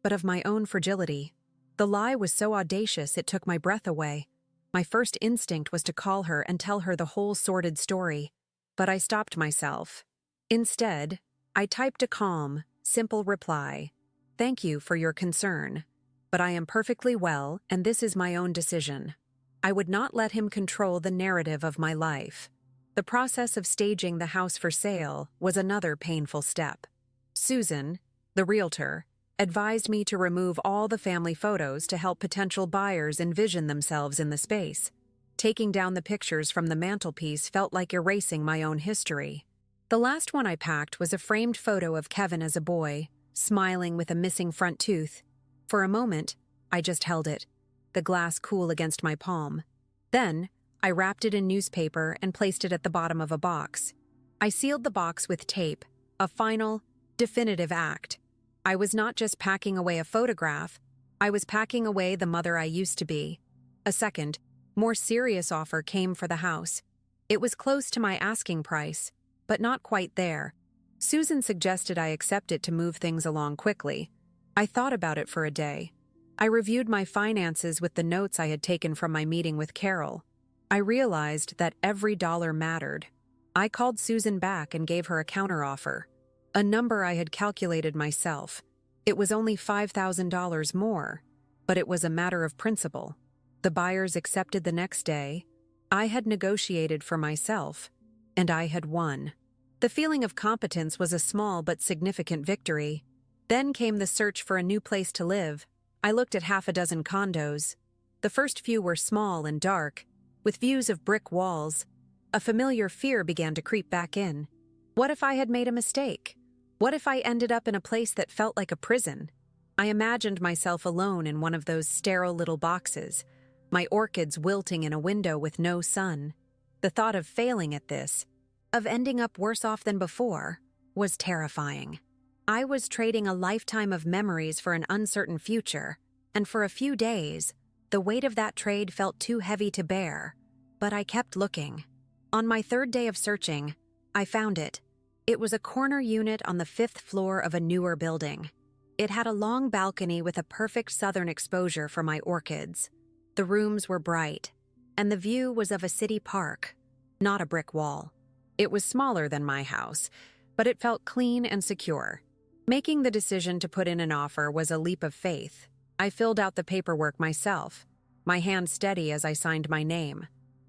but of my own fragility. The lie was so audacious it took my breath away. My first instinct was to call her and tell her the whole sordid story, but I stopped myself. Instead, I typed a calm, simple reply. "Thank you for your concern, but I am perfectly well and this is my own decision." I would not let him control the narrative of my life. The process of staging the house for sale was another painful step. Susan, the realtor, advised me to remove all the family photos to help potential buyers envision themselves in the space. Taking down the pictures from the mantelpiece felt like erasing my own history. The last one I packed was a framed photo of Kevin as a boy, smiling with a missing front tooth. For a moment, I just held it, the glass cool against my palm. Then, I wrapped it in newspaper and placed it at the bottom of a box. I sealed the box with tape, a final, definitive act. I was not just packing away a photograph, I was packing away the mother I used to be. A second, more serious offer came for the house. It was close to my asking price, but not quite there. Susan suggested I accept it to move things along quickly. I thought about it for a day. I reviewed my finances with the notes I had taken from my meeting with Carol. I realized that every dollar mattered. I called Susan back and gave her a counteroffer, a number I had calculated myself. It was only $5,000 more, but it was a matter of principle. The buyers accepted the next day. I had negotiated for myself, and I had won. The feeling of competence was a small but significant victory. Then came the search for a new place to live. I looked at half a dozen condos. The first few were small and dark, with views of brick walls. A familiar fear began to creep back in. What if I had made a mistake? What if I ended up in a place that felt like a prison? I imagined myself alone in one of those sterile little boxes, my orchids wilting in a window with no sun. The thought of failing at this, of ending up worse off than before, was terrifying. I was trading a lifetime of memories for an uncertain future, and for a few days, the weight of that trade felt too heavy to bear. But I kept looking. On my third day of searching, I found it. It was a corner unit on the 5th floor of a newer building. It had a long balcony with a perfect southern exposure for my orchids. The rooms were bright, and the view was of a city park, not a brick wall. It was smaller than my house, but it felt clean and secure. Making the decision to put in an offer was a leap of faith. I filled out the paperwork myself, my hand steady as I signed my name.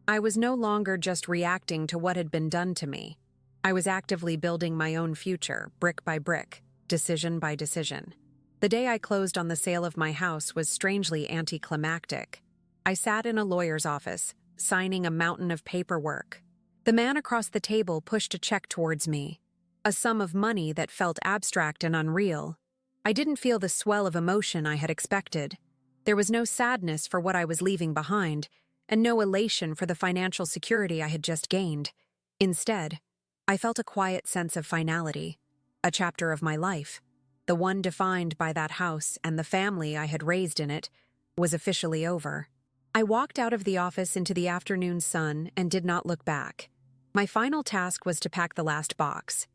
I was no longer just reacting to what had been done to me. I was actively building my own future, brick by brick, decision by decision. The day I closed on the sale of my house was strangely anticlimactic. I sat in a lawyer's office, signing a mountain of paperwork. The man across the table pushed a check towards me, a sum of money that felt abstract and unreal. I didn't feel the swell of emotion I had expected. There was no sadness for what I was leaving behind, and no elation for the financial security I had just gained. Instead, I felt a quiet sense of finality, a chapter of my life, the one defined by that house and the family I had raised in it, was officially over. I walked out of the office into the afternoon sun and did not look back. My final task was to pack the last box.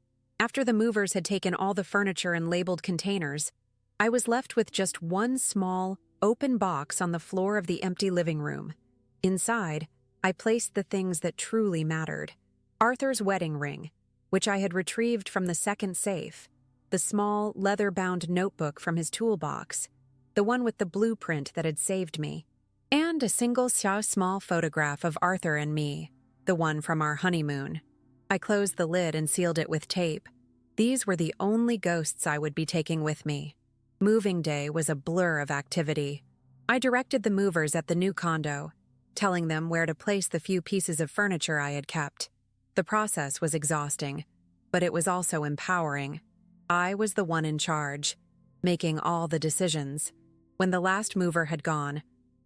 After the movers had taken all the furniture and labeled containers, I was left with just one small, open box on the floor of the empty living room. Inside, I placed the things that truly mattered. Arthur's wedding ring, which I had retrieved from the second safe, the small, leather-bound notebook from his toolbox, the one with the blueprint that had saved me, and a single small photograph of Arthur and me, the one from our honeymoon. I closed the lid and sealed it with tape. These were the only ghosts I would be taking with me. Moving day was a blur of activity. I directed the movers at the new condo, telling them where to place the few pieces of furniture I had kept. The process was exhausting, but it was also empowering. I was the one in charge, making all the decisions. When the last mover had gone,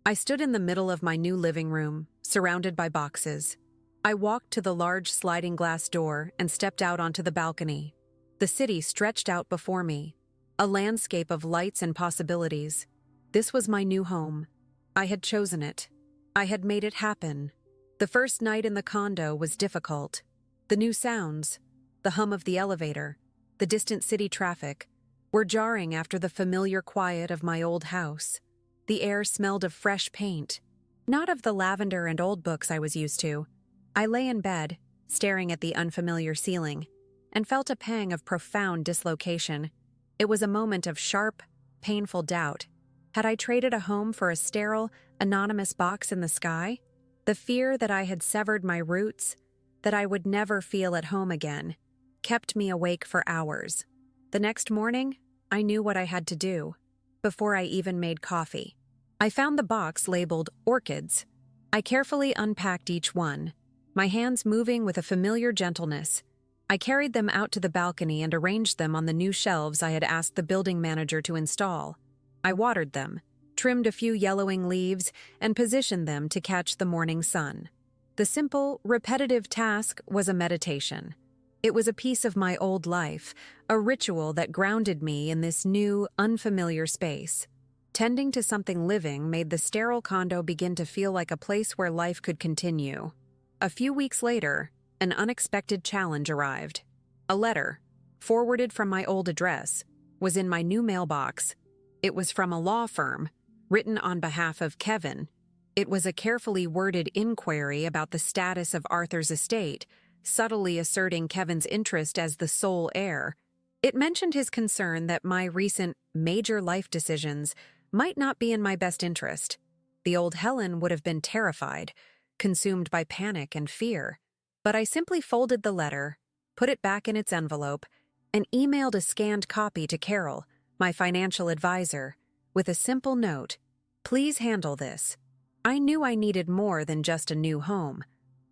I stood in the middle of my new living room, surrounded by boxes. I walked to the large sliding glass door and stepped out onto the balcony. The city stretched out before me, a landscape of lights and possibilities. This was my new home. I had chosen it. I had made it happen. The first night in the condo was difficult. The new sounds, the hum of the elevator, the distant city traffic, were jarring after the familiar quiet of my old house. The air smelled of fresh paint, not of the lavender and old books I was used to. I lay in bed, staring at the unfamiliar ceiling, and felt a pang of profound dislocation. It was a moment of sharp, painful doubt. Had I traded a home for a sterile, anonymous box in the sky? The fear that I had severed my roots, that I would never feel at home again, kept me awake for hours. The next morning, I knew what I had to do, before I even made coffee. I found the box labeled Orchids. I carefully unpacked each one, my hands moving with a familiar gentleness. I carried them out to the balcony and arranged them on the new shelves I had asked the building manager to install. I watered them, trimmed a few yellowing leaves, and positioned them to catch the morning sun. The simple, repetitive task was a meditation. It was a piece of my old life, a ritual that grounded me in this new, unfamiliar space. Tending to something living made the sterile condo begin to feel like a place where life could continue. A few weeks later, an unexpected challenge arrived. A letter, forwarded from my old address, was in my new mailbox. It was from a law firm, written on behalf of Kevin. It was a carefully worded inquiry about the status of Arthur's estate, subtly asserting Kevin's interest as the sole heir. It mentioned his concern that my recent major life decisions might not be in my best interest. The old Helen would have been terrified, consumed by panic and fear. But I simply folded the letter, put it back in its envelope, and emailed a scanned copy to Carol, my financial advisor, with a simple note: "Please handle this." I knew I needed more than just a new home.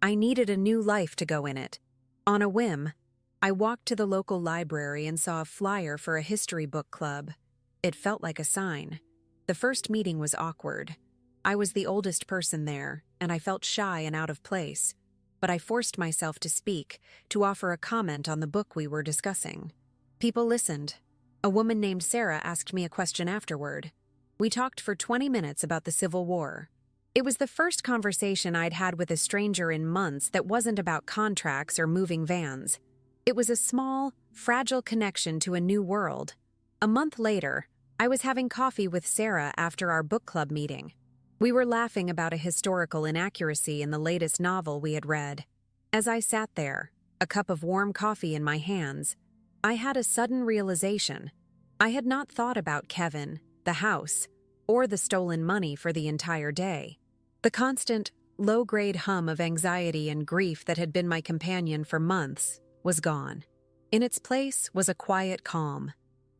I needed a new life to go in it. On a whim, I walked to the local library and saw a flyer for a history book club. It felt like a sign. The first meeting was awkward. I was the oldest person there, and I felt shy and out of place. But I forced myself to speak, to offer a comment on the book we were discussing. People listened. A woman named Sarah asked me a question afterward. We talked for 20 minutes about the Civil War. It was the first conversation I'd had with a stranger in months that wasn't about contracts or moving vans. It was a small, fragile connection to a new world. A month later, I was having coffee with Sarah after our book club meeting. We were laughing about a historical inaccuracy in the latest novel we had read. As I sat there, a cup of warm coffee in my hands, I had a sudden realization. I had not thought about Kevin, the house, or the stolen money for the entire day. The constant, low-grade hum of anxiety and grief that had been my companion for months was gone. In its place was a quiet calm.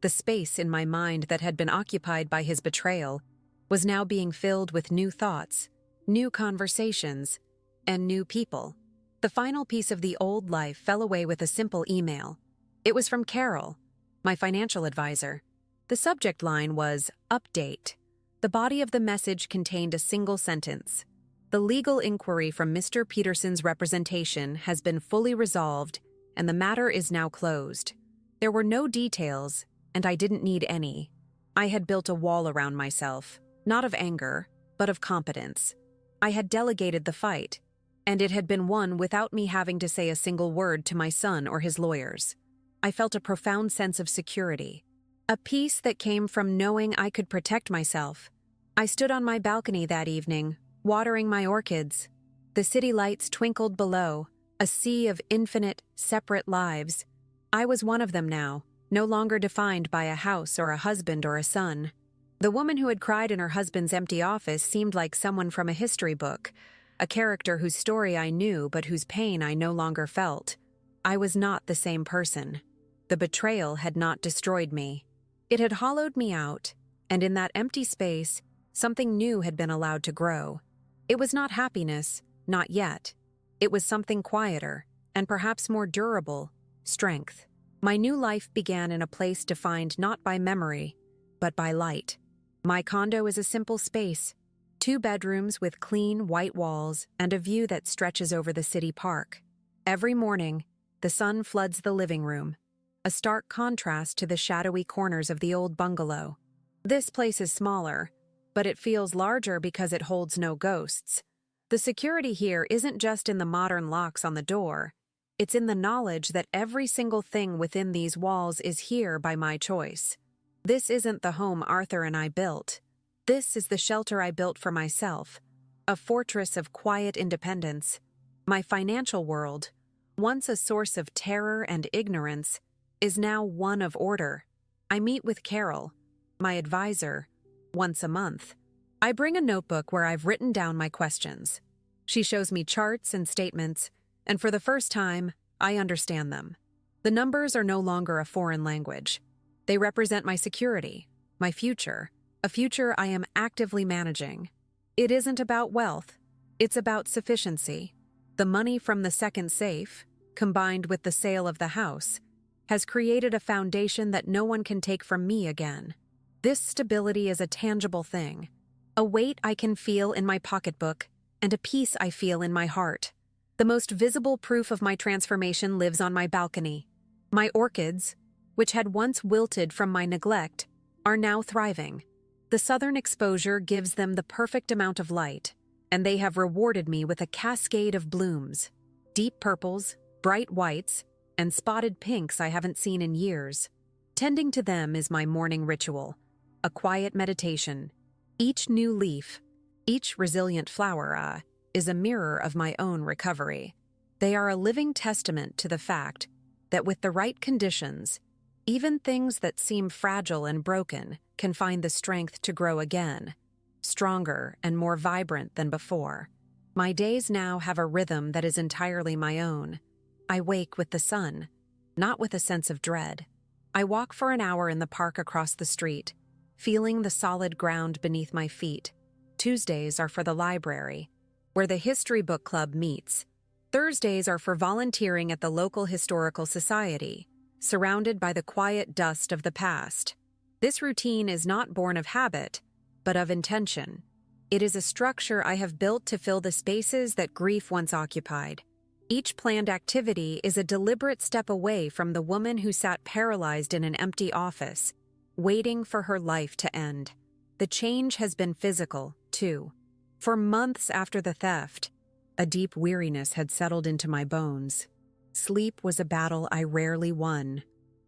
The space in my mind that had been occupied by his betrayal was now being filled with new thoughts, new conversations, and new people. The final piece of the old life fell away with a simple email. It was from Carol, my financial advisor. The subject line was "Update." The body of the message contained a single sentence: "The legal inquiry from Mr. Peterson's representation has been fully resolved, and the matter is now closed." There were no details, and I didn't need any. I had built a wall around myself, not of anger, but of competence. I had delegated the fight, and it had been won without me having to say a single word to my son or his lawyers. I felt a profound sense of security, a peace that came from knowing I could protect myself. I stood on my balcony that evening, watering my orchids. The city lights twinkled below, a sea of infinite, separate lives. I was one of them now, no longer defined by a house or a husband or a son. The woman who had cried in her husband's empty office seemed like someone from a history book, a character whose story I knew but whose pain I no longer felt. I was not the same person. The betrayal had not destroyed me. It had hollowed me out, and in that empty space, something new had been allowed to grow. It was not happiness, not yet. It was something quieter, and perhaps more durable: strength. My new life began in a place defined not by memory, but by light. My condo is a simple space, 2 bedrooms with clean, white walls and a view that stretches over the city park. Every morning, the sun floods the living room, a stark contrast to the shadowy corners of the old bungalow. This place is smaller, but it feels larger because it holds no ghosts. The security here isn't just in the modern locks on the door. It's in the knowledge that every single thing within these walls is here by my choice. This isn't the home Arthur and I built. This is the shelter I built for myself, a fortress of quiet independence. My financial world, once a source of terror and ignorance, is now one of order. I meet with Carol, my advisor, once a month. I bring a notebook where I've written down my questions. She shows me charts and statements, and for the first time, I understand them. The numbers are no longer a foreign language. They represent my security, my future, a future I am actively managing. It isn't about wealth. It's about sufficiency. The money from the second safe, combined with the sale of the house, has created a foundation that no one can take from me again. This stability is a tangible thing, a weight I can feel in my pocketbook, and a peace I feel in my heart. The most visible proof of my transformation lives on my balcony. My orchids, which had once wilted from my neglect, are now thriving. The southern exposure gives them the perfect amount of light, and they have rewarded me with a cascade of blooms, deep purples, bright whites, and spotted pinks I haven't seen in years. Tending to them is my morning ritual. a quiet meditation. Each new leaf, each resilient flower, is a mirror of my own recovery. They are a living testament to the fact that with the right conditions, even things that seem fragile and broken can find the strength to grow again, stronger and more vibrant than before. My days now have a rhythm that is entirely my own. I wake with the sun, not with a sense of dread. I walk for an hour in the park across the street, feeling the solid ground beneath my feet. Tuesdays are for the library, where the History Book Club meets. Thursdays are for volunteering at the local historical society, surrounded by the quiet dust of the past. This routine is not born of habit, but of intention. It is a structure I have built to fill the spaces that grief once occupied. Each planned activity is a deliberate step away from the woman who sat paralyzed in an empty office, waiting for her life to end. The change has been physical, too. For months after the theft, a deep weariness had settled into my bones. Sleep was a battle I rarely won.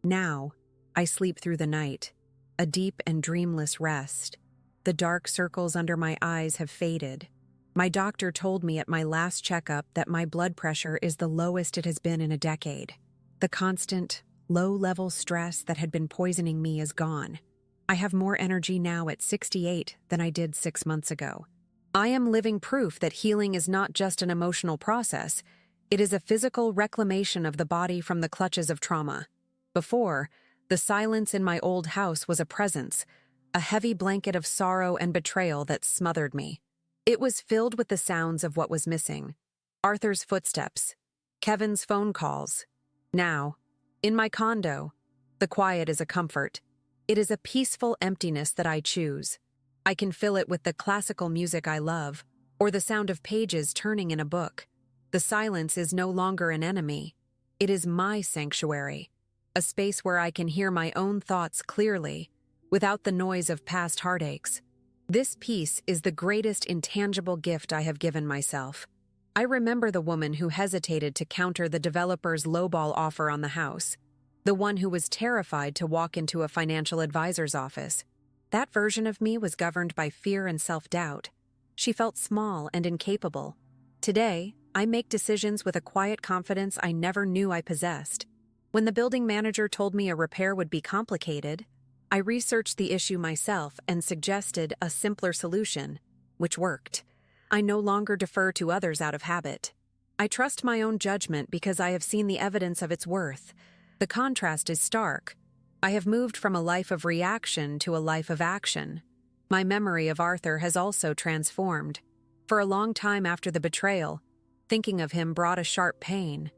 Now, I sleep through the night, a deep and dreamless rest. The dark circles under my eyes have faded. My doctor told me at my last checkup that my blood pressure is the lowest it has been in a decade. The constant, low-level stress that had been poisoning me is gone. I have more energy now at 68 than I did 6 months ago. I am living proof that healing is not just an emotional process, it is a physical reclamation of the body from the clutches of trauma. Before, the silence in my old house was a presence, a heavy blanket of sorrow and betrayal that smothered me. It was filled with the sounds of what was missing. Arthur's footsteps, Kevin's phone calls. Now, in my condo, the quiet is a comfort. It is a peaceful emptiness that I choose. I can fill it with the classical music I love, or the sound of pages turning in a book. The silence is no longer an enemy. It is my sanctuary, a space where I can hear my own thoughts clearly, without the noise of past heartaches. This peace is the greatest intangible gift I have given myself. I remember the woman who hesitated to counter the developer's lowball offer on the house, the one who was terrified to walk into a financial advisor's office. That version of me was governed by fear and self-doubt. She felt small and incapable. Today, I make decisions with a quiet confidence I never knew I possessed. When the building manager told me a repair would be complicated, I researched the issue myself and suggested a simpler solution, which worked. I no longer defer to others out of habit. I trust my own judgment because I have seen the evidence of its worth. The contrast is stark. I have moved from a life of reaction to a life of action. My memory of Arthur has also transformed. For a long time after the betrayal, thinking of him brought a sharp pain.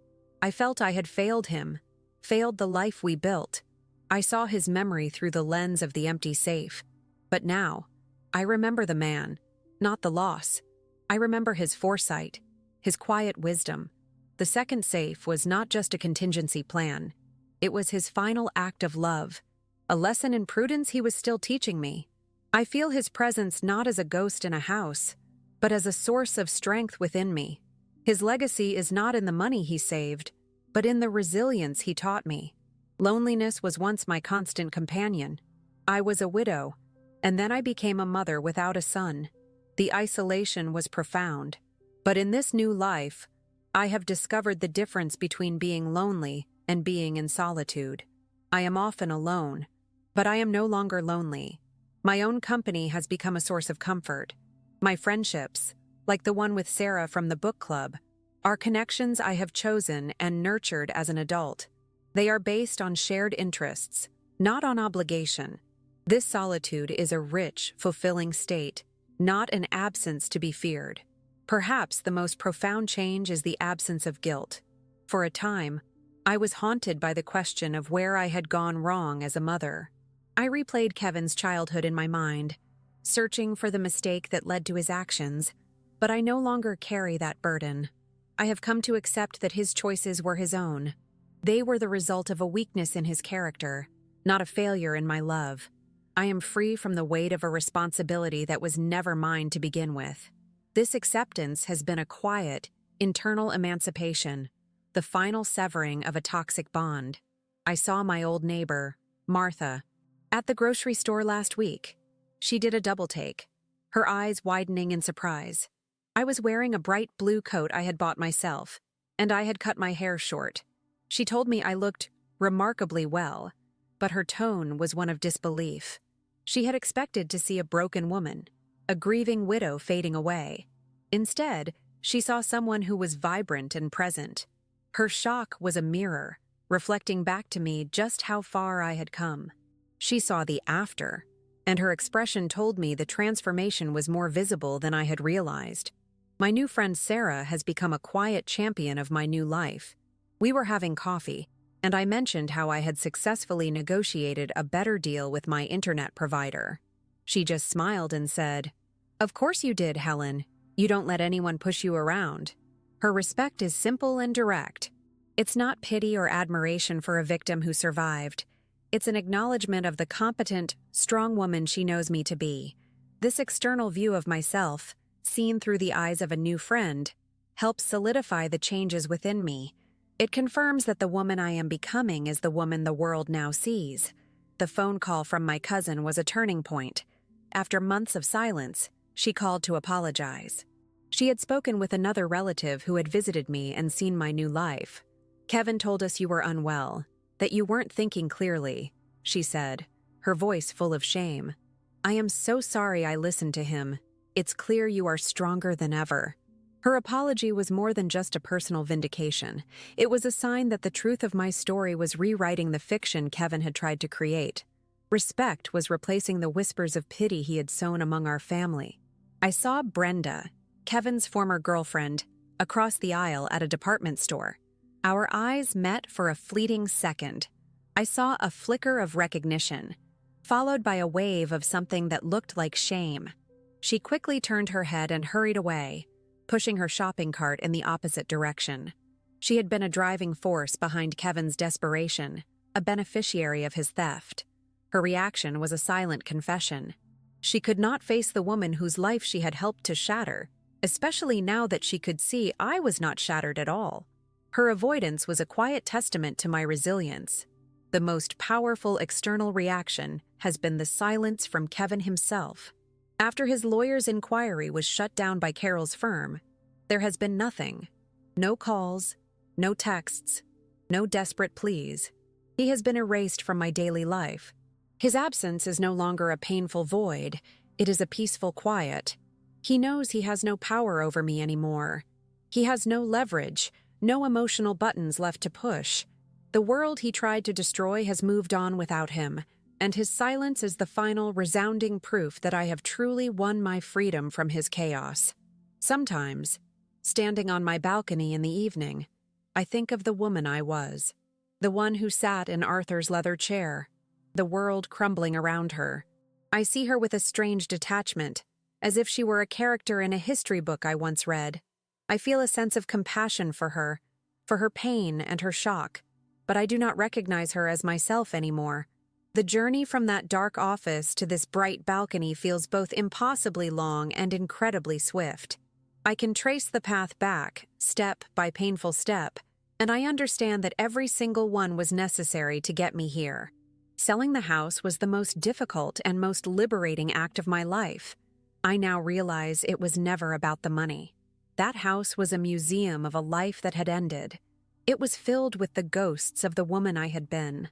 I felt I had failed him, failed the life we built. I saw his memory through the lens of the empty safe. But now, I remember the man, not the loss. I remember his foresight, his quiet wisdom. The second safe was not just a contingency plan. It was his final act of love, a lesson in prudence he was still teaching me. I feel his presence not as a ghost in a house, but as a source of strength within me. His legacy is not in the money he saved, but in the resilience he taught me. Loneliness was once my constant companion. I was a widow, and then I became a mother without a son. The isolation was profound. But in this new life, I have discovered the difference between being lonely and being in solitude. I am often alone, but I am no longer lonely. My own company has become a source of comfort. My friendships, like the one with Sarah from the book club, are connections I have chosen and nurtured as an adult. They are based on shared interests, not on obligation. This solitude is a rich, fulfilling state, not an absence to be feared. Perhaps the most profound change is the absence of guilt. For a time, I was haunted by the question of where I had gone wrong as a mother. I replayed Kevin's childhood in my mind, searching for the mistake that led to his actions, but I no longer carry that burden. I have come to accept that his choices were his own. They were the result of a weakness in his character, not a failure in my love. I am free from the weight of a responsibility that was never mine to begin with. This acceptance has been a quiet, internal emancipation, the final severing of a toxic bond. I saw my old neighbor, Martha, At the grocery store last week. She did a double take, her eyes widening in surprise. I was wearing a bright blue coat I had bought myself, and I had cut my hair short. She told me I looked remarkably well, but her tone was one of disbelief. She had expected to see a broken woman, a grieving widow fading away. Instead, she saw someone who was vibrant and present. Her shock was a mirror, reflecting back to me just how far I had come. She saw the after, and her expression told me the transformation was more visible than I had realized. My new friend Sarah has become a quiet champion of my new life. We were having coffee, and I mentioned how I had successfully negotiated a better deal with my internet provider. She just smiled and said, "Of course you did, Helen. You don't let anyone push you around." Her respect is simple and direct. It's not pity or admiration for a victim who survived. It's an acknowledgement of the competent, strong woman she knows me to be. This external view of myself, seen through the eyes of a new friend, helps solidify the changes within me. It confirms that the woman I am becoming is the woman the world now sees. The phone call from my cousin was a turning point. After months of silence, she called to apologize. She had spoken with another relative who had visited me and seen my new life. "Kevin told us you were unwell, that you weren't thinking clearly," she said, her voice full of shame. "I am so sorry I listened to him. It's clear you are stronger than ever." Her apology was more than just a personal vindication. It was a sign that the truth of my story was rewriting the fiction Kevin had tried to create. Respect was replacing the whispers of pity he had sown among our family. I saw Brenda, Kevin's former girlfriend, across the aisle at a department store. Our eyes met for a fleeting second. I saw a flicker of recognition, followed by a wave of something that looked like shame. She quickly turned her head and hurried away, pushing her shopping cart in the opposite direction. She had been a driving force behind Kevin's desperation, a beneficiary of his theft. Her reaction was a silent confession. She could not face the woman whose life she had helped to shatter, especially now that she could see I was not shattered at all. Her avoidance was a quiet testament to my resilience. The most powerful external reaction has been the silence from Kevin himself. After his lawyer's inquiry was shut down by Carol's firm, there has been nothing. No calls, no texts, no desperate pleas. He has been erased from my daily life. His absence is no longer a painful void, it is a peaceful quiet. He knows he has no power over me anymore. He has no leverage, no emotional buttons left to push. The world he tried to destroy has moved on without him, and his silence is the final resounding proof that I have truly won my freedom from his chaos. Sometimes, standing on my balcony in the evening, I think of the woman I was, the one who sat in Arthur's leather chair, the world crumbling around her. I see her with a strange detachment, as if she were a character in a history book I once read. I feel a sense of compassion for her pain and her shock, but I do not recognize her as myself anymore. The journey from that dark office to this bright balcony feels both impossibly long and incredibly swift. I can trace the path back, step by painful step, and I understand that every single one was necessary to get me here. Selling the house was the most difficult and most liberating act of my life. I now realize it was never about the money. That house was a museum of a life that had ended. It was filled with the ghosts of the woman I had been.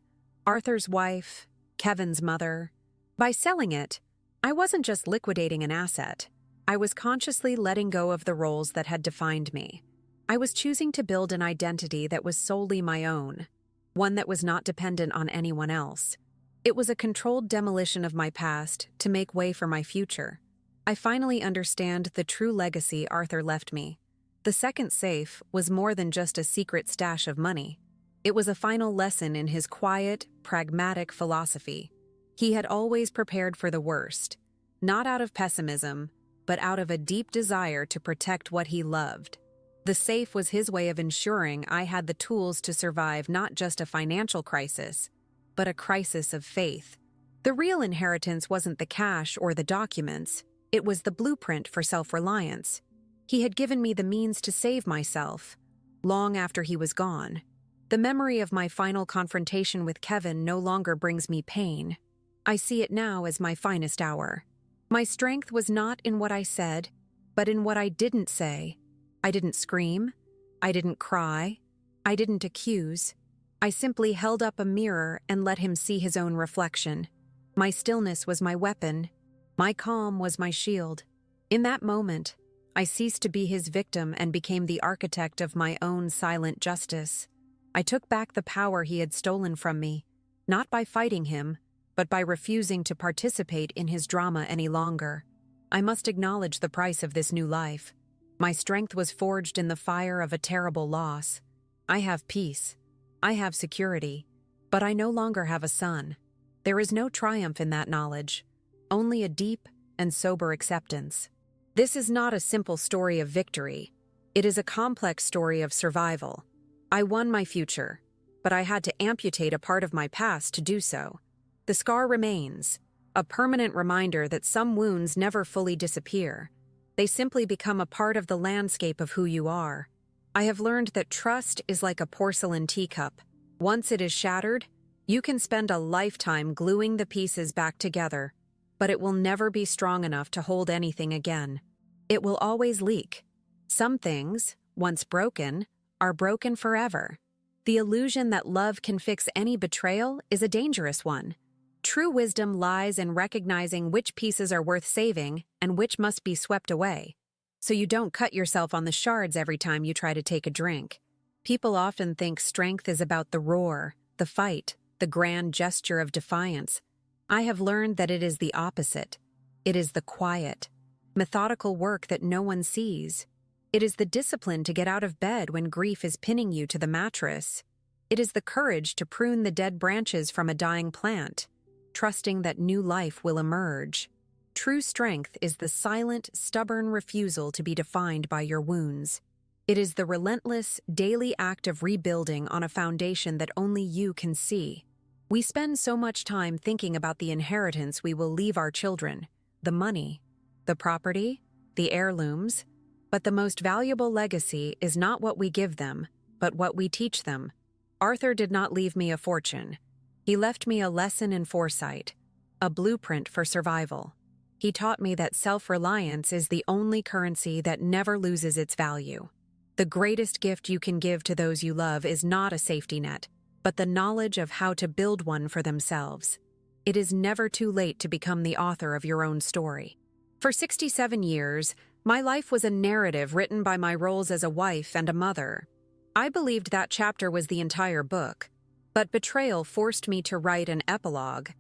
Arthur's wife, Kevin's mother. By selling it, I wasn't just liquidating an asset. I was consciously letting go of the roles that had defined me. I was choosing to build an identity that was solely my own, one that was not dependent on anyone else. It was a controlled demolition of my past to make way for my future. I finally understand the true legacy Arthur left me. The second safe was more than just a secret stash of money. It was a final lesson in his quiet, pragmatic philosophy. He had always prepared for the worst, not out of pessimism, but out of a deep desire to protect what he loved. The safe was his way of ensuring I had the tools to survive not just a financial crisis, but a crisis of faith. The real inheritance wasn't the cash or the documents. It was the blueprint for self-reliance. He had given me the means to save myself, long after he was gone. The memory of my final confrontation with Kevin no longer brings me pain. I see it now as my finest hour. My strength was not in what I said, but in what I didn't say. I didn't scream. I didn't cry. I didn't accuse. I simply held up a mirror and let him see his own reflection. My stillness was my weapon. My calm was my shield. In that moment, I ceased to be his victim and became the architect of my own silent justice. I took back the power he had stolen from me, not by fighting him, but by refusing to participate in his drama any longer. I must acknowledge the price of this new life. My strength was forged in the fire of a terrible loss. I have peace. I have security. But I no longer have a son. There is no triumph in that knowledge, only a deep and sober acceptance. This is not a simple story of victory. It is a complex story of survival. I won my future, but I had to amputate a part of my past to do so. The scar remains, a permanent reminder that some wounds never fully disappear. They simply become a part of the landscape of who you are. I have learned that trust is like a porcelain teacup. Once it is shattered, you can spend a lifetime gluing the pieces back together, but it will never be strong enough to hold anything again. It will always leak. Some things, once broken, are broken forever. The illusion that love can fix any betrayal is a dangerous one. True wisdom lies in recognizing which pieces are worth saving and which must be swept away, so you don't cut yourself on the shards every time you try to take a drink. People often think strength is about the roar, the fight, the grand gesture of defiance. I have learned that it is the opposite. It is the quiet, methodical work that no one sees. It is the discipline to get out of bed when grief is pinning you to the mattress. It is the courage to prune the dead branches from a dying plant, trusting that new life will emerge. True strength is the silent, stubborn refusal to be defined by your wounds. It is the relentless, daily act of rebuilding on a foundation that only you can see. We spend so much time thinking about the inheritance we will leave our children, the money, the property, the heirlooms, but the most valuable legacy is not what we give them, but what we teach them. Arthur did not leave me a fortune. He left me a lesson in foresight, a blueprint for survival. He taught me that self-reliance is the only currency that never loses its value. The greatest gift you can give to those you love is not a safety net, but the knowledge of how to build one for themselves. It is never too late to become the author of your own story. For 67 years, my life was a narrative written by my roles as a wife and a mother. I believed that chapter was the entire book. But betrayal forced me to write an epilogue,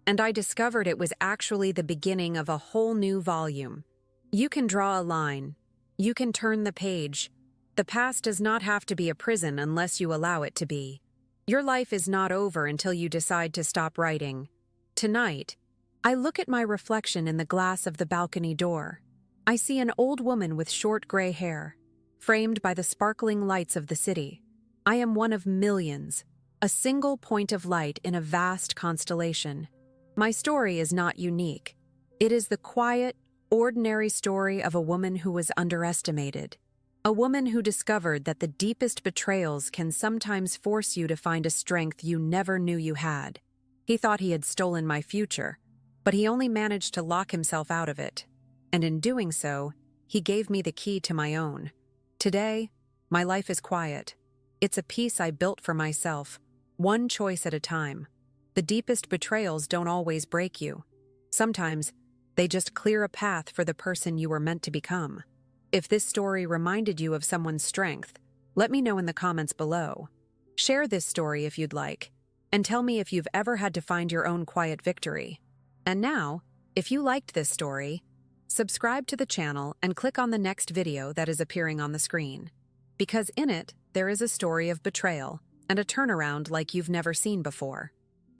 and I discovered it was actually the beginning of a whole new volume. You can draw a line. You can turn the page. The past does not have to be a prison unless you allow it to be. Your life is not over until you decide to stop writing. Tonight, I look at my reflection in the glass of the balcony door. I see an old woman with short gray hair, framed by the sparkling lights of the city. I am one of millions. A single point of light in a vast constellation. My story is not unique. It is the quiet, ordinary story of a woman who was underestimated. A woman who discovered that the deepest betrayals can sometimes force you to find a strength you never knew you had. He thought he had stolen my future, but he only managed to lock himself out of it. And in doing so, he gave me the key to my own. Today, my life is quiet. It's a piece I built for myself. One choice at a time. The deepest betrayals don't always break you. Sometimes, they just clear a path for the person you were meant to become. If this story reminded you of someone's strength, let me know in the comments below. Share this story if you'd like, and tell me if you've ever had to find your own quiet victory. And now, if you liked this story, subscribe to the channel and click on the next video that is appearing on the screen. Because in it, there is a story of betrayal, and a turnaround like you've never seen before.